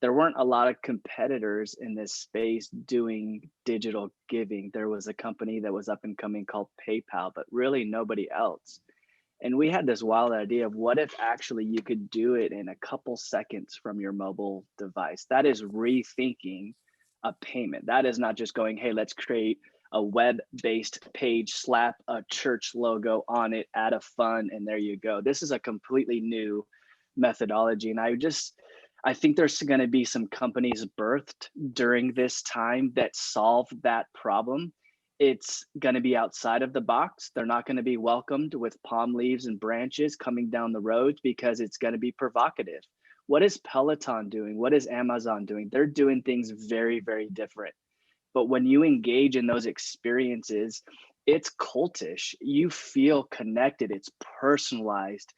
E: there weren't a lot of competitors in this space doing digital giving. There was a company that was up and coming called PayPal, but really nobody else. And we had this wild idea of what if actually you could do it in a couple seconds from your mobile device. That is rethinking a payment. That is not just going, hey, let's create a web-based page, slap a church logo on it, add a fund, and there you go. This is a completely new methodology. And I think there's going to be some companies birthed during this time that solve that problem. It's going to be outside of the box. They're not going to be welcomed with palm leaves and branches coming down the road because it's going to be provocative. What is Peloton doing? What is Amazon doing? They're doing things very, very different. But when you engage in those experiences, it's cultish. You feel connected. It's personalized.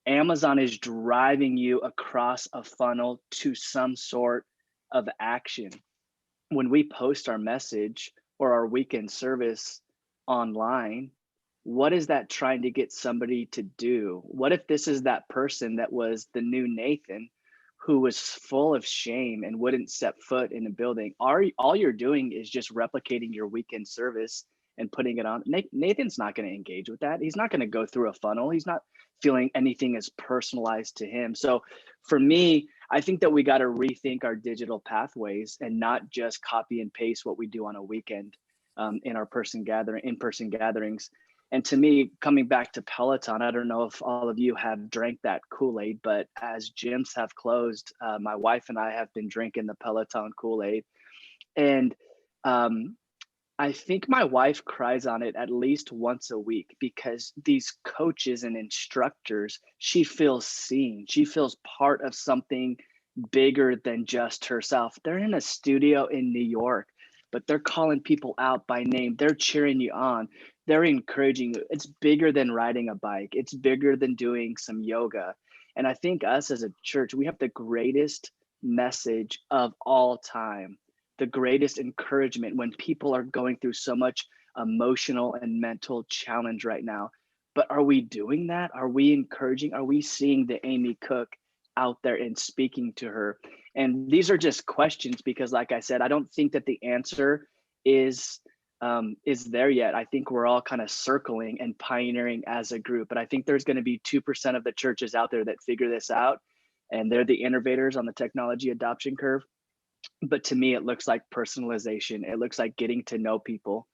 E: Amazon is driving you across a funnel to some sort of action. When we post our message or our weekend service online, what is that trying to get somebody to do? What if this is that person that was the new Nathan who was full of shame and wouldn't step foot in a building? All you're doing is just replicating your weekend service and putting it on. Nathan's not going to engage with that. He's not going to go through a funnel. He's not feeling anything as personalized to him. So for me, I think that we got to rethink our digital pathways and not just copy and paste what we do on a weekend in our in-person gatherings. And to me, coming back to Peloton, I don't know if all of you have drank that Kool-Aid, but as gyms have closed, my wife and I have been drinking the Peloton Kool-Aid. And I think my wife cries on it at least once a week because these coaches and instructors, she feels seen. She feels part of something bigger than just herself. They're in a studio in New York, but they're calling people out by name. They're cheering you on. They're encouraging you. It's bigger than riding a bike. It's bigger than doing some yoga. And I think us as a church, we have the greatest message of all time. The greatest encouragement when people are going through so much emotional and mental challenge right now. But are we doing that? Are we encouraging? Are we seeing the Amy Cook out there and speaking to her? And these are just questions because, like I said, I don't think that the answer is there yet. I think we're all kind of circling and pioneering as a group. But I think there's going to be 2% of the churches out there that figure this out, and they're the innovators on the technology adoption curve. But to me, it looks like personalization. It looks like getting to know people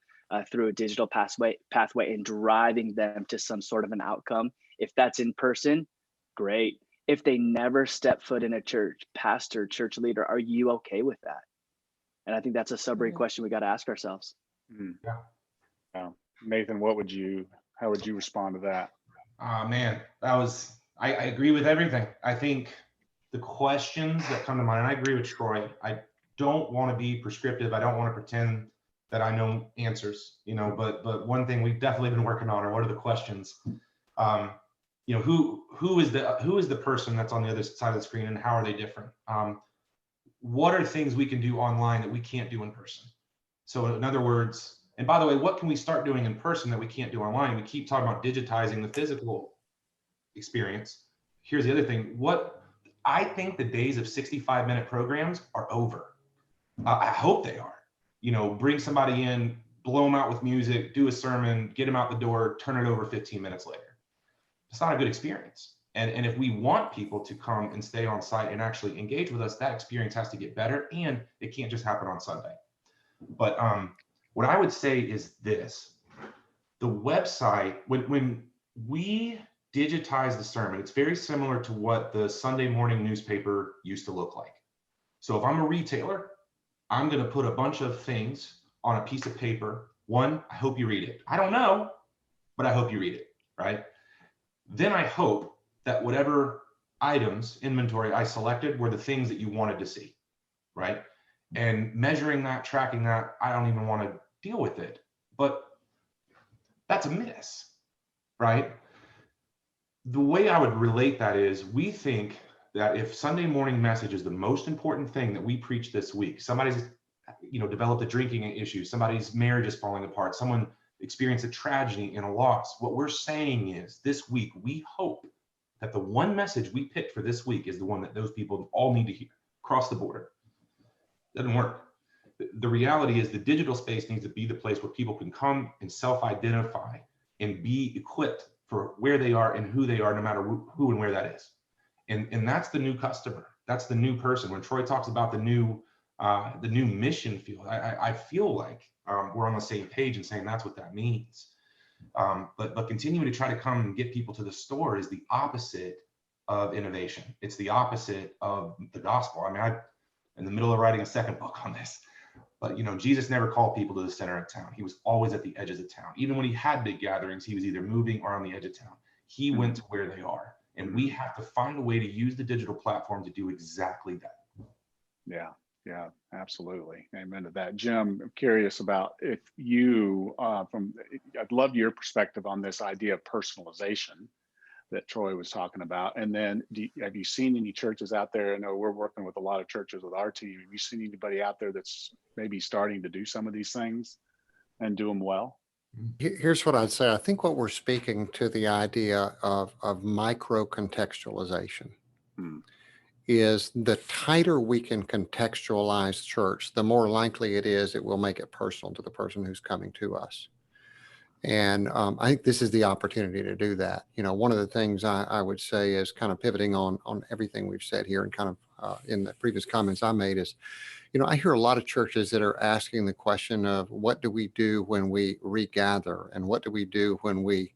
E: through a digital pathway and driving them to some sort of an outcome. If that's in person, great. If they never step foot in a church, pastor, church leader, are you okay with that? And I think that's a sobering question we got to ask ourselves.
A: Yeah. Nathan, how would you respond to that?
C: Man, I agree with everything. I think the questions that come to mind, and I agree with Troy, I don't want to be prescriptive. I don't want to pretend that I know answers, but one thing we've definitely been working on are what are the questions? Who is the person that's on the other side of the screen and how are they different? What are things we can do online that we can't do in person? So in other words, And by the way, what can we start doing in person that we can't do online? We keep talking about digitizing the physical experience. Here's the other thing. I think the days of 65-minute programs are over. I hope they are. Bring somebody in, blow them out with music, do a sermon, get them out the door, turn it over 15 minutes later. It's not a good experience. And if we want people to come and stay on site and actually engage with us, that experience has to get better, and it can't just happen on Sunday. But what I would say is this: the website, when we digitize the sermon, it's very similar to what the Sunday morning newspaper used to look like. So if I'm a retailer, I'm going to put a bunch of things on a piece of paper. One, I hope you read it. I don't know, but I hope you read it, right? Then I hope that whatever items, inventory I selected were the things that you wanted to see, right? And measuring that, tracking that, I don't even want to deal with it. But that's a miss, right? The way I would relate that is, we think that if Sunday morning message is the most important thing that we preach this week, somebody's developed a drinking issue, somebody's marriage is falling apart, someone experienced a tragedy and a loss. What we're saying is, this week, we hope that the one message we picked for this week is the one that those people all need to hear across the board. Doesn't work. The reality is, the digital space needs to be the place where people can come and self-identify and be equipped for where they are and who they are, no matter who and where that is. And that's the new customer. That's the new person. When Troy talks about the new mission field, I feel like we're on the same page and saying that's what that means. But continuing to try to come and get people to the store is the opposite of innovation. It's the opposite of the gospel. I mean, I'm in the middle of writing a second book on this, but Jesus never called people to the center of town. He was always at the edges of town. Even when he had big gatherings, he was either moving or on the edge of town. He went to where they are, and we have to find a way to use the digital platform to do exactly that.
A: Yeah, absolutely. Amen to that. Jim, I'm curious about if you, I'd love your perspective on this idea of personalization that Troy was talking about. And then have you seen any churches out there? I know we're working with a lot of churches with our team. Have you seen anybody out there that's maybe starting to do some of these things and do them well?
D: Here's what I'd say. I think what we're speaking to, the idea of micro contextualization. Is the tighter we can contextualize church, the more likely it is it will make it personal to the person who's coming to us. And I think this is the opportunity to do that. One of the things I would say is, kind of pivoting on everything we've said here, and kind of in the previous comments I made, is, I hear a lot of churches that are asking the question of, what do we do when we regather, and what do we do when we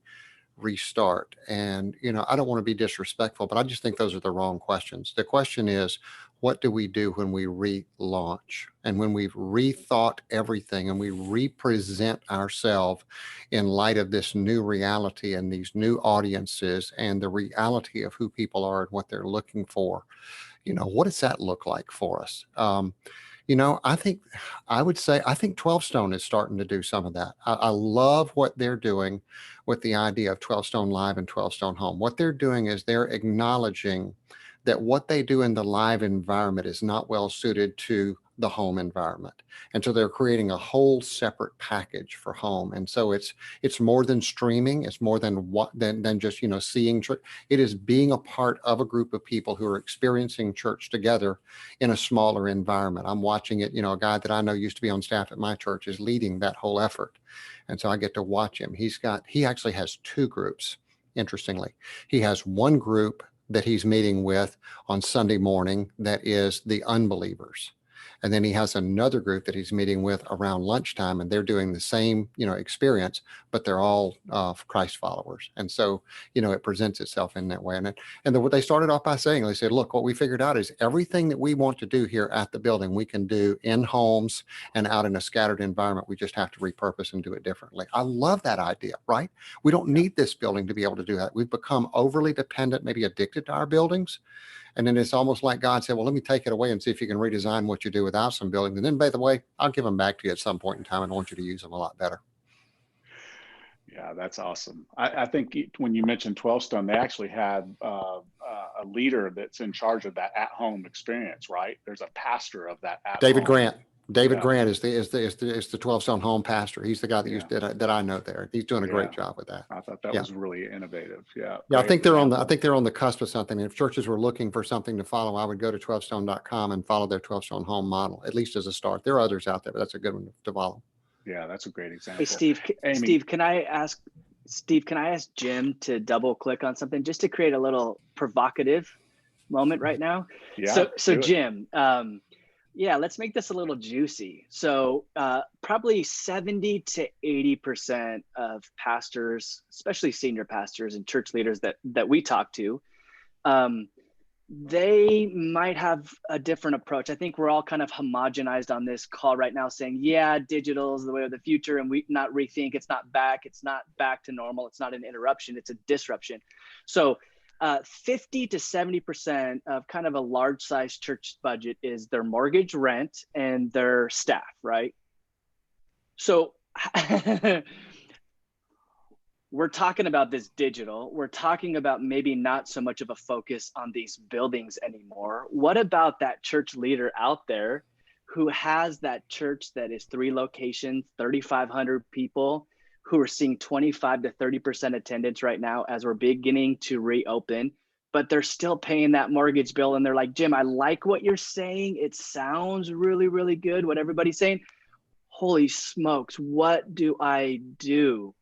D: restart? And I don't want to be disrespectful, but I just think those are the wrong questions. The question is, what do we do when we relaunch, and when we've rethought everything and we represent ourselves in light of this new reality and these new audiences and the reality of who people are and what they're looking for? What does that look like for us? I would say 12 Stone is starting to do some of that. I love what they're doing with the idea of 12 Stone Live and 12 Stone Home. What they're doing is they're acknowledging that what they do in the live environment is not well suited to the home environment. And so they're creating a whole separate package for home. And so it's more than streaming. It's more than just, seeing church. It is being a part of a group of people who are experiencing church together in a smaller environment. I'm watching it, a guy that I know used to be on staff at my church is leading that whole effort. And so I get to watch him. He actually has two groups. Interestingly, he has one group that he's meeting with on Sunday morning that is the unbelievers. And then he has another group that he's meeting with around lunchtime, and they're doing the same, experience, but they're all Christ followers. And so, it presents itself in that way. And what they started off by saying, they said, look, what we figured out is everything that we want to do here at the building, we can do in homes and out in a scattered environment. We just have to repurpose and do it differently. I love that idea, right? We don't need this building to be able to do that. We've become overly dependent, maybe addicted to our buildings. And then it's almost like God said, well, let me take it away and see if you can redesign what you do without some buildings. And then, by the way, I'll give them back to you at some point in time, and I want you to use them a lot better.
A: Yeah, that's awesome. I think when you mentioned 12 Stone, they actually had a leader that's in charge of that at-home experience, right? There's a pastor of that at-home.
D: David Grant. David
A: Yeah.
D: Grant is the 12 Stone Home pastor. He's the guy that
A: Yeah.
D: that I know there. He's doing a great
A: Yeah.
D: job with that.
A: I thought that
D: Yeah.
A: was really innovative. Yeah.
D: Yeah, I
A: Great
D: think they're on the
A: example.
D: cusp of something. If churches were looking for something to follow, I would go to 12stone.com and follow their 12 Stone Home model, at least as a start. There are others out there, but that's a good one to follow.
A: Yeah, that's a great
E: Hey,
A: example.
E: Steve,
A: Amy.
E: can I ask Jim to double click on something just to create a little provocative moment right now?
A: Yeah.
E: So
A: do it.
E: Jim, yeah, let's make this a little juicy. So probably 70 to 80% of pastors, especially senior pastors and church leaders that we talk to, they might have a different approach. I think we're all kind of homogenized on this call right now saying, yeah, digital is the way of the future, and we not rethink, it's not back to normal, it's not an interruption, it's a disruption. So 50 to 70% of kind of a large size church budget is their mortgage, rent, and their staff, right? So we're talking about this digital. We're talking about maybe not so much of a focus on these buildings anymore. What about that church leader out there who has that church that is 3 locations, 3,500 people, who are seeing 25 to 30% attendance right now as we're beginning to reopen, but they're still paying that mortgage bill. And they're like, Jim, I like what you're saying. It sounds really, really good, what everybody's saying. Holy smokes, what do I do?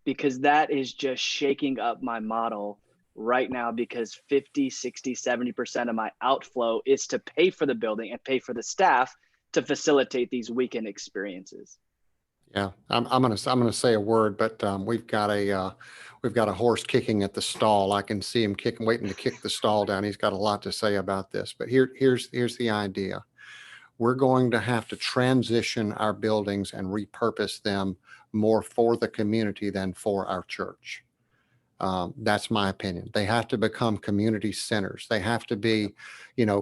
E: Because that is just shaking up my model right now, because 50, 60, 70% of my outflow is to pay for the building and pay for the staff to facilitate these weekend experiences.
D: Yeah, I'm gonna say a word, but we've got a horse kicking at the stall. I can see him waiting to kick the stall down. He's got a lot to say about this, but here's the idea. We're going to have to transition our buildings and repurpose them more for the community than for our church. That's my opinion. They have to become community centers. They have to be,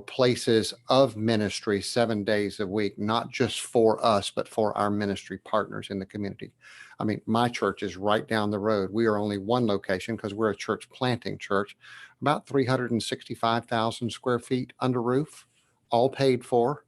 D: places of ministry 7 days a week, not just for us, but for our ministry partners in the community. I mean, my church is right down the road. We are only one location because we're a church planting church, about 365,000 square feet under roof, all paid for.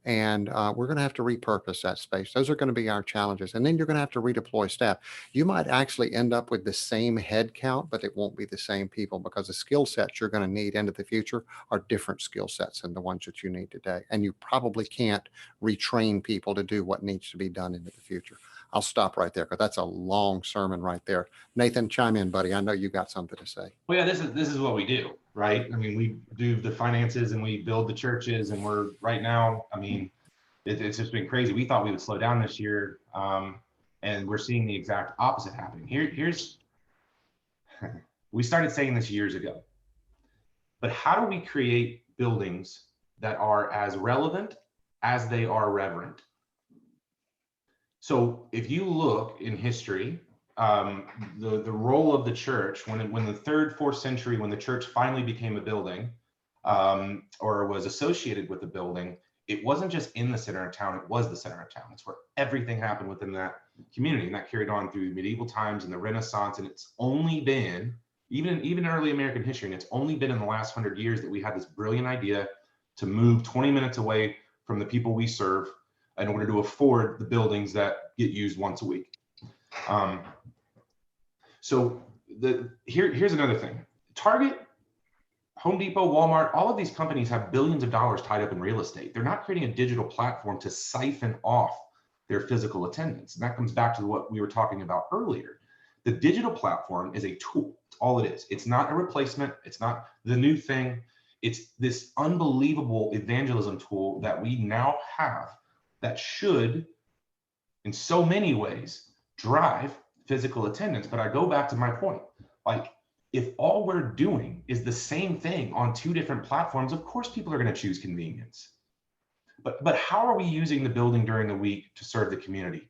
D: And we're going to have to repurpose that space. Those are going to be our challenges. And then you're going to have to redeploy staff. You might actually end up with the same head count, but it won't be the same people, because the skill sets you're going to need into the future are different skill sets than the ones that you need today. And you probably can't retrain people to do what needs to be done into the future. I'll stop right there because that's a long sermon right there. Nathan, chime in, buddy. I know you got something to say.
C: Well, yeah, this is what we do, right? I mean, we do the finances and we build the churches, and we're right now, I mean, it's just been crazy. We thought we would slow down this year, and we're seeing the exact opposite happening. Here's we started saying this years ago, but how do we create buildings that are as relevant as they are reverent? So if you look in history, the role of the church when the 3rd, 4th century, when the church finally became a building, or was associated with the building, it wasn't just in the center of town, it was the center of town. It's where everything happened within that community, and that carried on through medieval times and the Renaissance. And it's only been, even early American history, and it's only been in the last 100 years that we had this brilliant idea to move 20 minutes away from the people we serve in order to afford the buildings that get used once a week. So here's another thing. Target, Home Depot, Walmart, all of these companies have billions of dollars tied up in real estate. They're not creating a digital platform to siphon off their physical attendance. And that comes back to what we were talking about earlier. The digital platform is a tool. It's all it is. It's not a replacement. It's not the new thing. It's this unbelievable evangelism tool that we now have that should, in so many ways, drive physical attendance. But I go back to my point, like, if all we're doing is the same thing on 2 different platforms, of course people are going to choose convenience. But how are we using the building during the week to serve the community?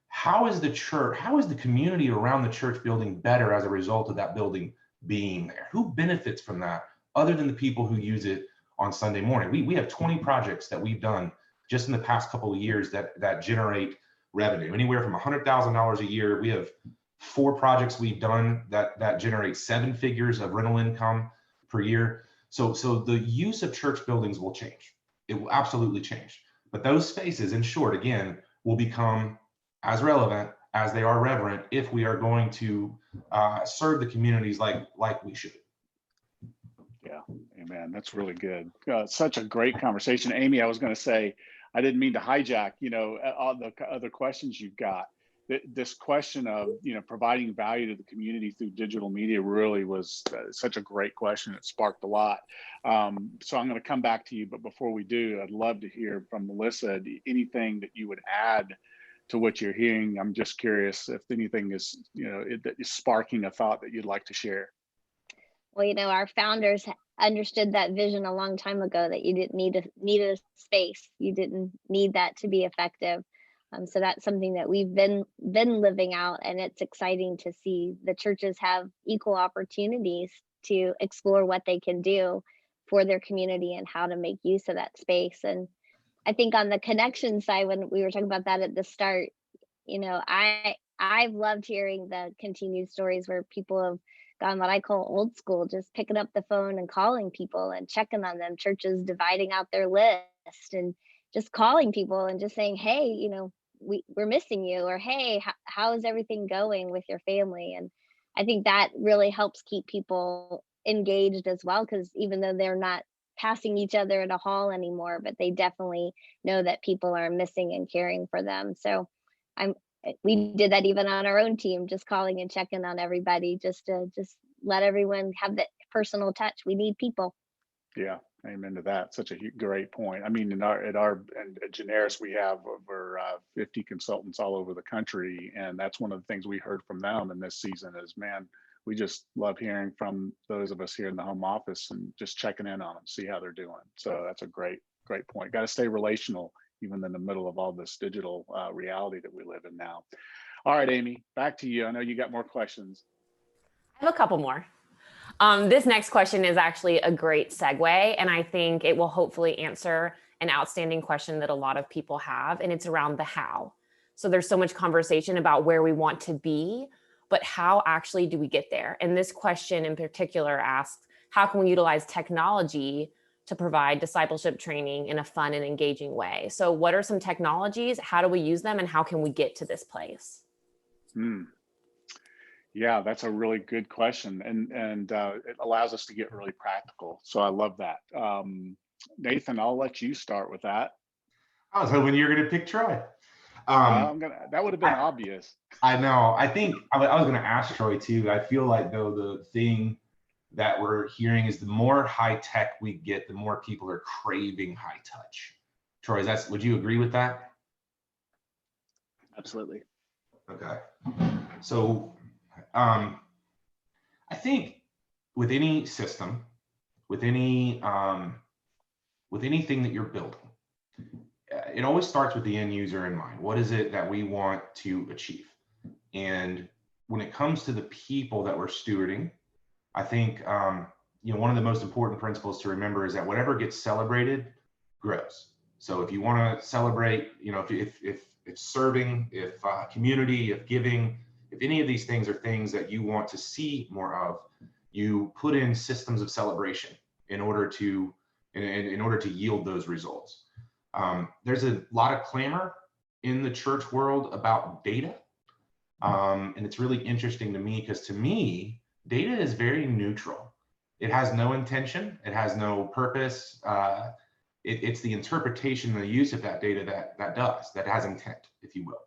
C: How is the community around the church building better as a result of that building being there? Who benefits from that other than the people who use it on Sunday morning? We have 20 projects that we've done just in the past couple of years that generate revenue, anywhere from $100,000 a year. We have 4 projects we've done that generate 7 figures of rental income per year. So the use of church buildings will change. It will absolutely change. But those spaces, in short, again, will become as relevant as they are reverent if we are going to serve the communities like we should.
A: Yeah, amen. That's really good. Such a great conversation. Amy, I was going to say, I didn't mean to hijack, all the other questions you've got. This question of, providing value to the community through digital media really was such a great question. It sparked a lot. So I'm going to come back to you, but before we do, I'd love to hear from Melissa, anything that you would add to what you're hearing. I'm just curious if anything is, that is sparking a thought that you'd like to share.
B: Well, our founders understood that vision a long time ago, that you didn't need a space. You didn't need that to be effective. So that's something that we've been living out, and it's exciting to see the churches have equal opportunities to explore what they can do for their community and how to make use of that space. And I think on the connection side, when we were talking about that at the start, I've loved hearing the continued stories where people have gone what I call old school, just picking up the phone and calling people and checking on them. Churches dividing out their list and just calling people and just saying, hey, we're missing you, or hey, how is everything going with your family? And I think that really helps keep people engaged as well, because even though they're not passing each other in a hall anymore, but they definitely know that people are missing and caring for them. So we did that even on our own team, just calling and checking on everybody, just to let everyone have that personal touch. We need people.
A: Yeah, amen to that. Such a great point. I mean, at Generis, we have over 50 consultants all over the country, and that's one of the things we heard from them in this season is, man, we just love hearing from those of us here in the home office and just checking in on them, see how they're doing. So that's a great point. Got to stay relational, even in the middle of all this digital reality that we live in now. All right, Amy, back to you. I know you got more questions.
F: I have a couple more. This next question is actually a great segue, and I think it will hopefully answer an outstanding question that a lot of people have, and it's around the how. So there's so much conversation about where we want to be, but how actually do we get there? And this question in particular asks, how can we utilize technology to provide discipleship training in a fun and engaging way? So what are some technologies? How do we use them? And how can we get to this place?
A: Yeah, that's a really good question. And it allows us to get really practical. So I love that. Nathan, I'll let you start with that.
C: I was hoping you were going to pick Troy.
A: That would have been obvious.
C: I know. I think I was going to ask Troy too. I feel like though the thing that we're hearing is the more high tech we get, the more people are craving high touch. Troy, would you agree with that?
E: Absolutely.
C: Okay. So I think with any system, with anything that you're building, it always starts with the end user in mind. What is it that we want to achieve? And when it comes to the people that we're stewarding, I think one of the most important principles to remember is that whatever gets celebrated grows. So if you want to celebrate, if serving, if community, if giving, if any of these things are things that you want to see more of, you put in systems of celebration in order to yield those results. There's a lot of clamor in the church world about data. And it's really interesting to me because to me, data is very neutral. It has no intention. It has no purpose. It's the interpretation and the use of that data that has intent, if you will.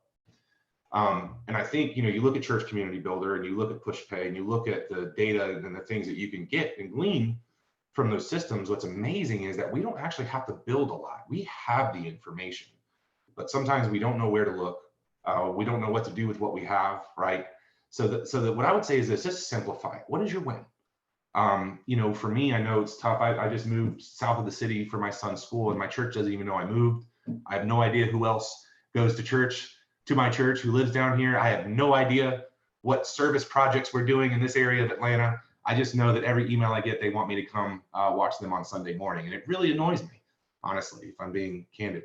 C: And I think, you look at Church Community Builder and you look at PushPay and you look at the data and the things that you can get and glean from those systems. What's amazing is that we don't actually have to build a lot. We have the information, but sometimes we don't know where to look. We don't know what to do with what we have, right? So that what I would say is this, just simplify it. What is your win? For me, I know it's tough. I just moved south of the city for my son's school and my church doesn't even know I moved. I have no idea who else goes to my church who lives down here. I have no idea what service projects we're doing in this area of Atlanta. I just know that every email I get, they want me to come watch them on Sunday morning. And it really annoys me, honestly, if I'm being candid.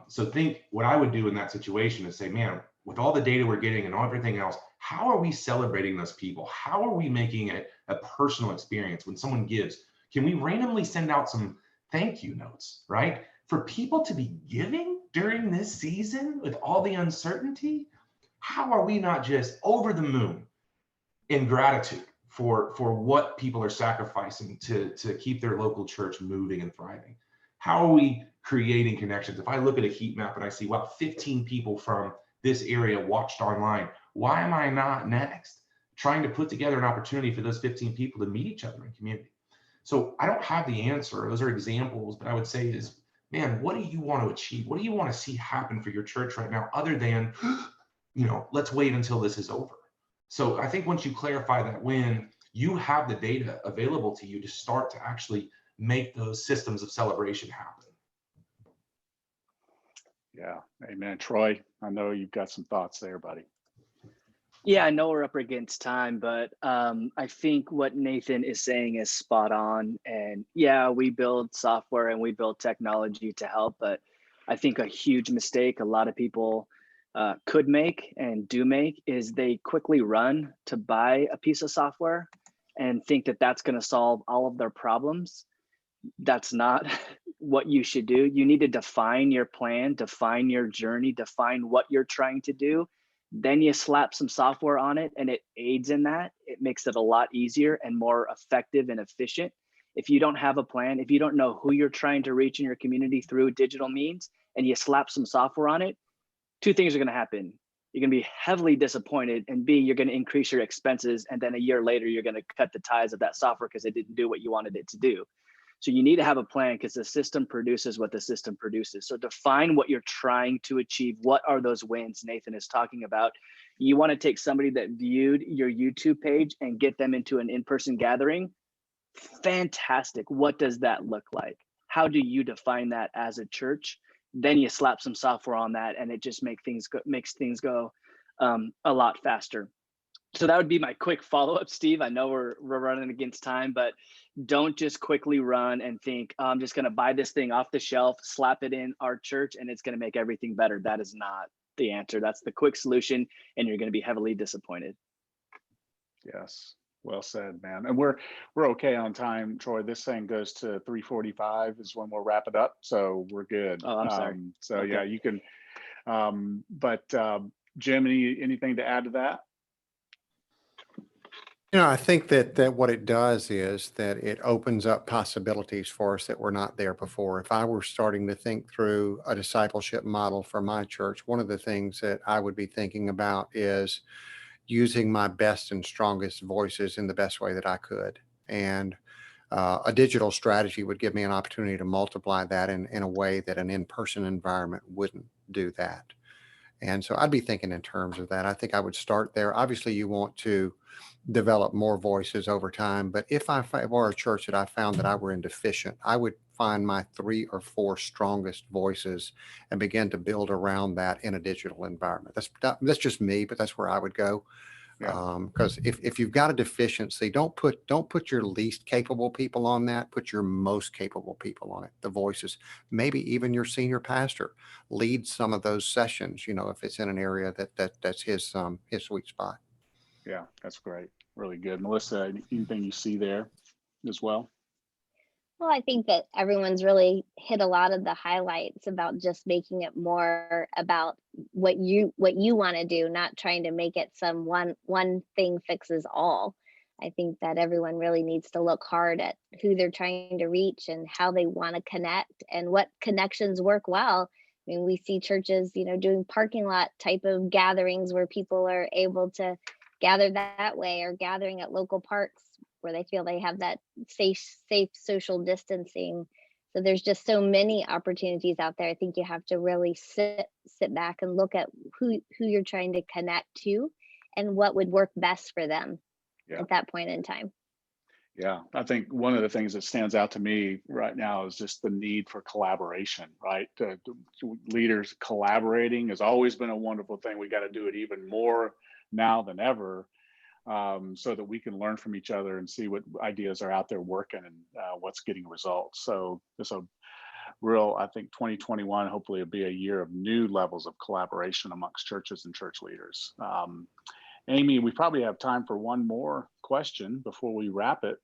C: So think what I would do in that situation is say, man, with all the data we're getting and everything else, how are we celebrating those people? How are we making it a personal experience when someone gives? Can we randomly send out some thank you notes, right? for people to be giving during this season with all the uncertainty, how are we not just over the moon in gratitude for what people are sacrificing to keep their local church moving and thriving? How are we creating connections? If I look at a heat map and I see, wow, 15 people from this area watched online, why am I not next trying to put together an opportunity for those 15 people to meet each other in community? So I don't have the answer. Those are examples, but I would say is, man, what do you want to achieve? What do you want to see happen for your church right now, other than, let's wait until this is over? So I think once you clarify that win, you have the data available to you to start to actually make those systems of celebration happen.
A: Yeah, amen. Troy, I know you've got some thoughts there, buddy.
E: Yeah, I know we're up against time, but I think what Nathan is saying is spot on. And yeah, we build software and we build technology to help, but I think a huge mistake a lot of people could make and do make is they quickly run to buy a piece of software and think that that's going to solve all of their problems. That's not what you should do. You need to define your plan, define your journey, define what you're trying to do. Then you slap some software on it and it aids in that. It makes it a lot easier and more effective and efficient. If you don't have a plan, if you don't know who you're trying to reach in your community through digital means, and you slap some software on it, two things are going to happen. You're going to be heavily disappointed, and B, you're going to increase your expenses. And then a year later, you're going to cut the ties of that software because it didn't do what you wanted it to do. So you need to have a plan because the system produces what the system produces. So define what you're trying to achieve. What are those wins Nathan is talking about? You want to take somebody that viewed your YouTube page and get them into an in-person gathering. Fantastic. What does that look like? How do you define that as a church? Then you slap some software on that and it just makes things go a lot faster. So that would be my quick follow-up, Steve. I know we're running against time, but don't just quickly run and think, I'm just going to buy this thing off the shelf, slap it in our church, and it's going to make everything better. That is not the answer. That's the quick solution, and you're going to be heavily disappointed.
A: Yes, well said, man. And we're okay on time, Troy. This thing goes to 3:45 is when we'll wrap it up, so we're good.
E: Oh, I'm sorry.
A: So
E: Okay.
A: yeah, you can. But Jim, anything to add to that?
D: I think that what it does is that it opens up possibilities for us that were not there before. If I were starting to think through a discipleship model for my church, one of the things that I would be thinking about is using my best and strongest voices in the best way that I could. And a digital strategy would give me an opportunity to multiply that in a way that an in-person environment wouldn't do that. And so I'd be thinking in terms of that. I think I would start there. Obviously, you want to develop more voices over time. But if I were a church that I found that I were deficient, I would find my 3 or 4 strongest voices and begin to build around that in a digital environment. That's just me, but that's where I would go.
A: Yeah.
D: Because if you've got a deficiency, don't put your least capable people on that. Put your most capable people on it. The voices, maybe even your senior pastor, lead some of those sessions. If it's in an area that's his sweet spot.
A: Yeah, that's great. Really good. Melissa, anything you see there as well?
B: Well, I think that everyone's really hit a lot of the highlights about just making it more about what you want to do, not trying to make it some one thing fixes all. I think that everyone really needs to look hard at who they're trying to reach and how they want to connect and what connections work well. I mean, we see churches, doing parking lot type of gatherings where people are able to gather that way, or gathering at local parks where they feel they have that safe social distancing. So there's just so many opportunities out there. I think you have to really sit back and look at who you're trying to connect to and what would work best for them at that point in time.
A: Yeah, I think one of the things that stands out to me right now is just the need for collaboration, right? Leaders collaborating has always been a wonderful thing. We got to do it even more now than ever, so that we can learn from each other and see what ideas are out there working and what's getting results. So it's a real, I think 2021 hopefully will be a year of new levels of collaboration amongst churches and church leaders. Amy, we probably have time for one more question before we wrap it.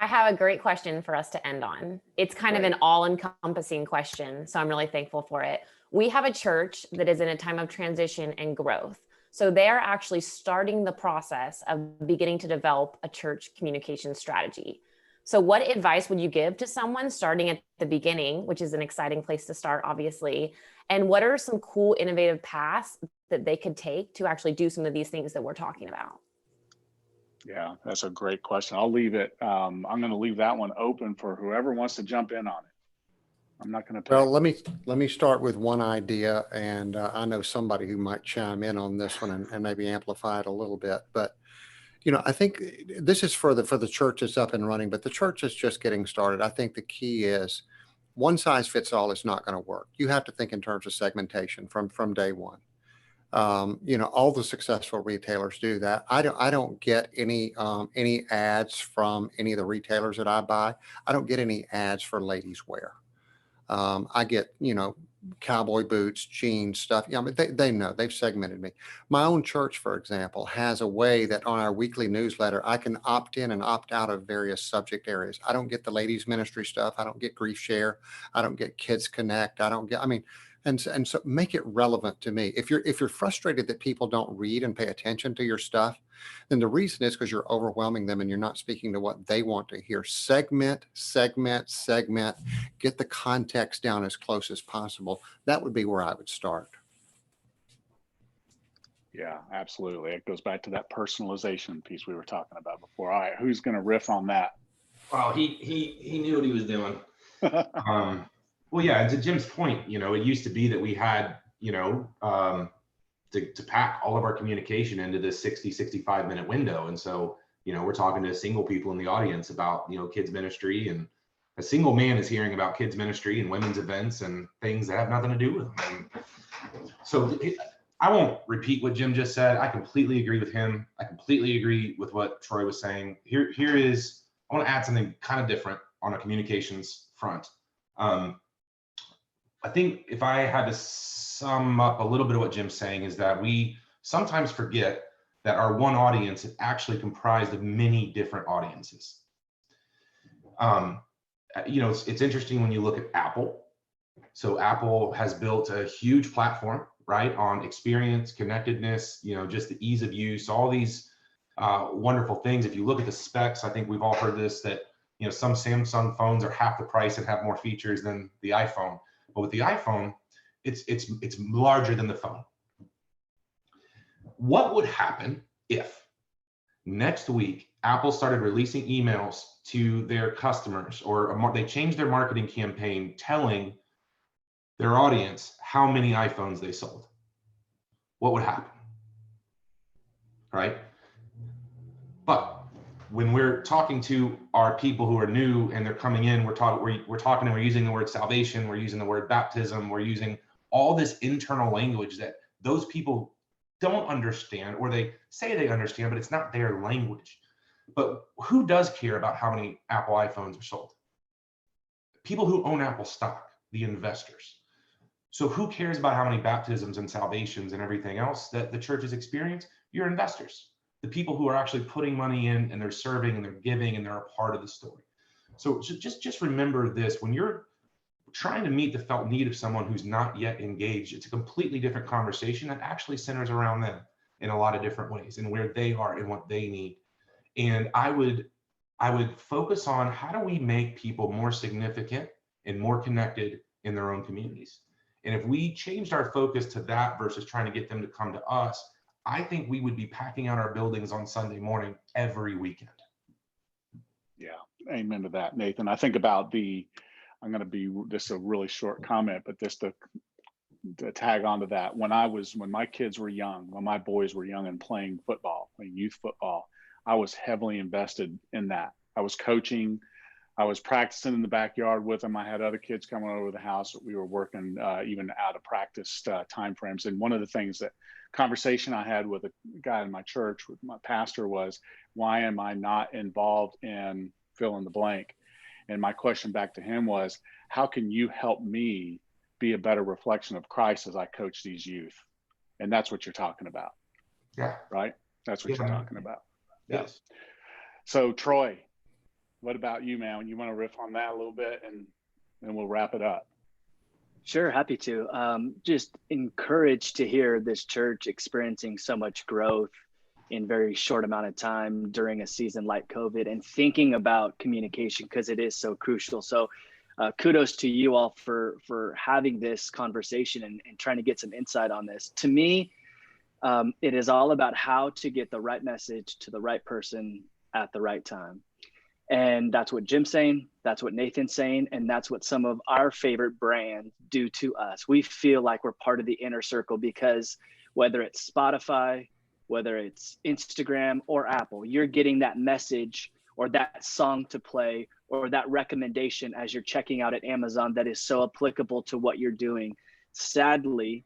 F: I have a great question for us to end on. It's kind of an all-encompassing question, so I'm really thankful for it. We have a church that is in a time of transition and growth. So they are actually starting the process of beginning to develop a church communication strategy. So what advice would you give to someone starting at the beginning, which is an exciting place to start, obviously? And what are some cool, innovative paths that they could take to actually do some of these things that we're talking about?
A: Yeah, that's a great question. I'll leave it. I'm going to leave that one open for whoever wants to jump in on it. I'm not going to pick.
D: Well, let me start with one idea, and I know somebody who might chime in on this one and maybe amplify it a little bit. But I think this is for the church that's up and running, but the church is just getting started. I think the key is one size fits all is not going to work. You have to think in terms of segmentation from day one. All the successful retailers do that. I don't get any ads from any of the retailers that I buy. I don't get any ads for ladies wear. I get, cowboy boots, jeans, stuff. Yeah, but they know, they've segmented me. My own church, for example, has a way that on our weekly newsletter, I can opt in and opt out of various subject areas. I don't get the ladies ministry stuff. I don't get grief share. I don't get kids connect. And so make it relevant to me. If you're frustrated that people don't read and pay attention to your stuff, then the reason is because you're overwhelming them and you're not speaking to what they want to hear. Segment, get the context down as close as possible. That would be where I would start.
A: Yeah, absolutely. It goes back to that personalization piece we were talking about before. All right, who's going to riff on that?
C: Well, he knew what he was doing. Well, yeah, and to Jim's point, it used to be that we had, to pack all of our communication into this 65 minute window. And so, we're talking to single people in the audience about, kids ministry, and a single man is hearing about kids ministry and women's events and things that have nothing to do with them. And so I won't repeat what Jim just said. I completely agree with him. I completely agree with what Troy was saying. I want to add something kind of different on a communications front. I think if I had to sum up a little bit of what Jim's saying is that we sometimes forget that our one audience is actually comprised of many different audiences. It's interesting when you look at Apple. So Apple has built a huge platform, right, on experience, connectedness, just the ease of use, all these wonderful things. If you look at the specs, I think we've all heard this, that some Samsung phones are half the price and have more features than the iPhone. But with the iPhone, it's larger than the phone. What would happen if next week Apple started releasing emails to their customers, or they changed their marketing campaign telling their audience how many iPhones they sold? What would happen? Right? But when we're talking to our people who are new and they're coming in, we're talking and we're using the word salvation, we're using the word baptism, we're using all this internal language that those people don't understand, or they say they understand, but it's not their language. But who does care about how many Apple iPhones are sold? People who own Apple stock, the investors. So who cares about how many baptisms and salvations and everything else that the church has experienced? Your investors. The people who are actually putting money in and they're serving and they're giving and they're a part of the story. So just remember this: when you're trying to meet the felt need of someone who's not yet engaged, it's a completely different conversation that actually centers around them in a lot of different ways and where they are and what they need. And I would focus on, how do we make people more significant and more connected in their own communities? And if we changed our focus to that versus trying to get them to come to us, I think we would be packing out our buildings on Sunday morning every weekend.
A: Yeah, amen to that, Nathan. I think about I'm going to be just a really short comment, but just to tag onto that. When my kids were young, when my boys were young and playing youth football, I was heavily invested in that. I was coaching. I was practicing in the backyard with them. I had other kids coming over the house. We were working even out of practice timeframes. And one of the things that conversation I had with a guy in my church, with my pastor, was, why am I not involved in fill in the blank? And my question back to him was, how can you help me be a better reflection of Christ as I coach these youth? And that's what you're talking about.
C: Yeah.
A: Right? That's what you're talking about.
C: Yes.
A: So Troy, what about you, man? You want to riff on that a little bit, and then we'll wrap it up.
E: Sure, happy to. Just encouraged to hear this church experiencing so much growth in very short amount of time during a season like COVID, and thinking about communication because it is so crucial. So kudos to you all for having this conversation and trying to get some insight on this. To me, it is all about how to get the right message to the right person at the right time. And that's what Jim's saying, that's what Nathan's saying, and that's what some of our favorite brands do to us. We feel like we're part of the inner circle because whether it's Spotify, whether it's Instagram or Apple, you're getting that message or that song to play or that recommendation as you're checking out at Amazon that is so applicable to what you're doing. Sadly,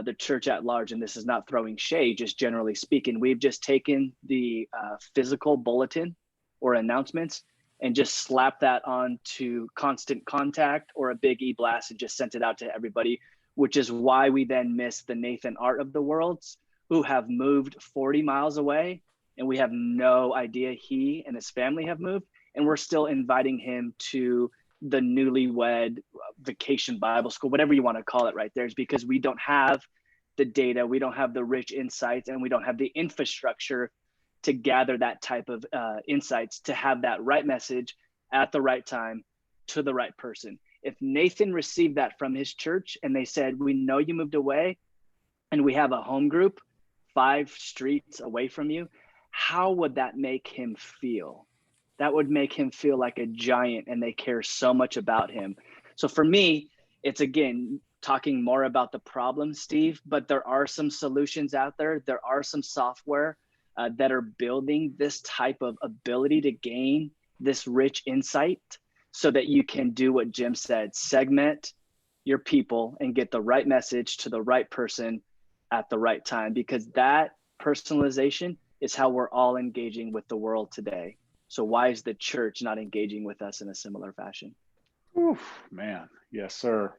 E: the church at large, and this is not throwing shade, just generally speaking, we've just taken the physical bulletin or announcements and just slap that onto Constant Contact or a big e-blast and just sent it out to everybody, which is why we then miss the Nathan Art of the worlds who have moved 40 miles away, and we have no idea he and his family have moved, and we're still inviting him to the newlywed vacation Bible school, whatever you want to call it right there, is because we don't have the data, we don't have the rich insights, and we don't have the infrastructure to gather that type of insights to have that right message at the right time to the right person. If Nathan received that from his church and they said, we know you moved away and we have a home group 5 streets away from you, how would that make him feel? That would make him feel like a giant and they care so much about him. So for me, it's again, talking more about the problem, Steve, but there are some solutions out there. There are some software that are building this type of ability to gain this rich insight so that you can do what Jim said, segment your people and get the right message to the right person at the right time, because that personalization is how we're all engaging with the world today. So why is the church not engaging with us in a similar fashion?
A: Oof, man, yes, sir.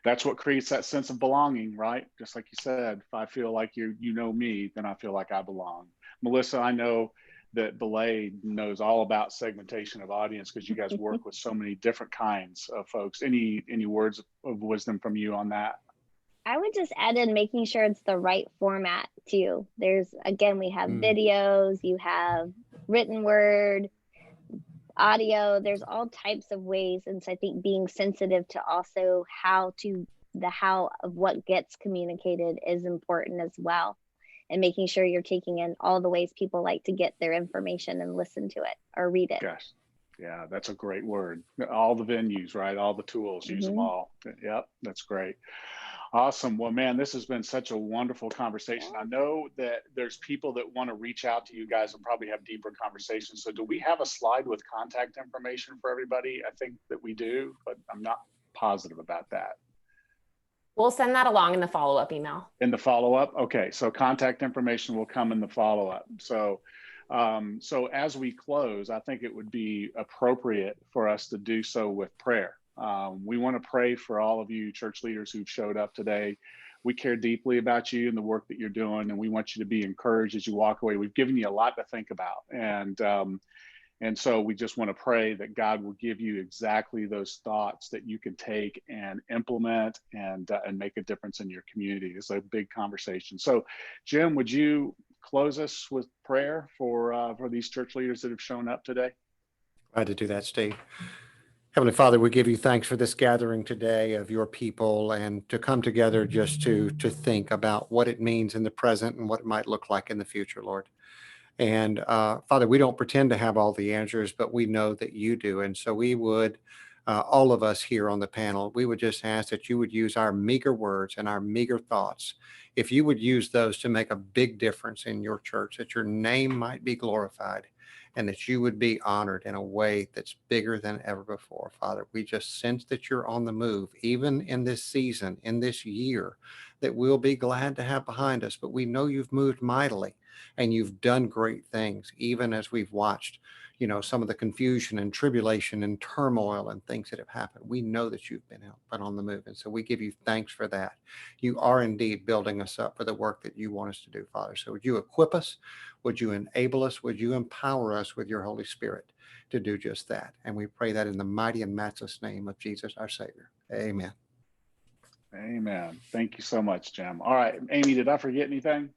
A: That's what creates that sense of belonging, right? Just like you said, if I feel like you know me, then I feel like I belong. Melissa, I know that Belay knows all about segmentation of audience because you guys work with so many different kinds of folks. Any words of wisdom from you on that?
B: I would just add in making sure it's the right format too. There's, again, we have videos, you have written word, audio, there's all types of ways. And so I think being sensitive to also how of what gets communicated is important as well. And making sure you're taking in all the ways people like to get their information and listen to it or read it.
A: Gosh, yeah, that's a great word. All the venues, right? All the tools, use them all. Yep, that's great. Awesome. Well, man, this has been such a wonderful conversation. I know that there's people that want to reach out to you guys and probably have deeper conversations. So do we have a slide with contact information for everybody? I think that we do, but I'm not positive about that.
F: We'll send that along in the follow-up email.
A: In the follow-up? Okay, so contact information will come in the follow-up. So as we close, I think it would be appropriate for us to do so with prayer. We want to pray for all of you church leaders who've showed up today. We care deeply about you and the work that you're doing, and we want you to be encouraged as you walk away. We've given you a lot to think about, and so we just want to pray that God will give you exactly those thoughts that you can take and implement and make a difference in your community. It's a big conversation. So, Jim, would you close us with prayer for these church leaders that have shown up today?
D: Glad to do that, Steve. Heavenly Father, we give you thanks for this gathering today of your people and to come together just to think about what it means in the present and what it might look like in the future, Lord. And Father, we don't pretend to have all the answers, but we know that you do. And so we would, all of us here on the panel, we would just ask that you would use our meager words and our meager thoughts. If you would use those to make a big difference in your church, that your name might be glorified and that you would be honored in a way that's bigger than ever before. Father, we just sense that you're on the move, even in this season, in this year, that we'll be glad to have behind us. But we know you've moved mightily and you've done great things, even as we've watched, some of the confusion and tribulation and turmoil and things that have happened. We know that you've been on the move. And so we give you thanks for that. You are indeed building us up for the work that you want us to do, Father. So would you equip us? Would you enable us? Would you empower us with your Holy Spirit to do just that. And we pray that in the mighty and matchless name of Jesus, our Savior. Amen.
A: Amen. Thank you so much, Jim. All right, Amy, did I forget anything?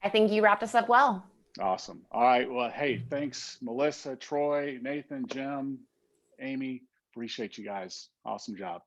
F: I think you wrapped us up well.
A: Awesome. All right. Well, hey, thanks, Melissa, Troy, Nathan, Jim, Amy. Appreciate you guys. Awesome job.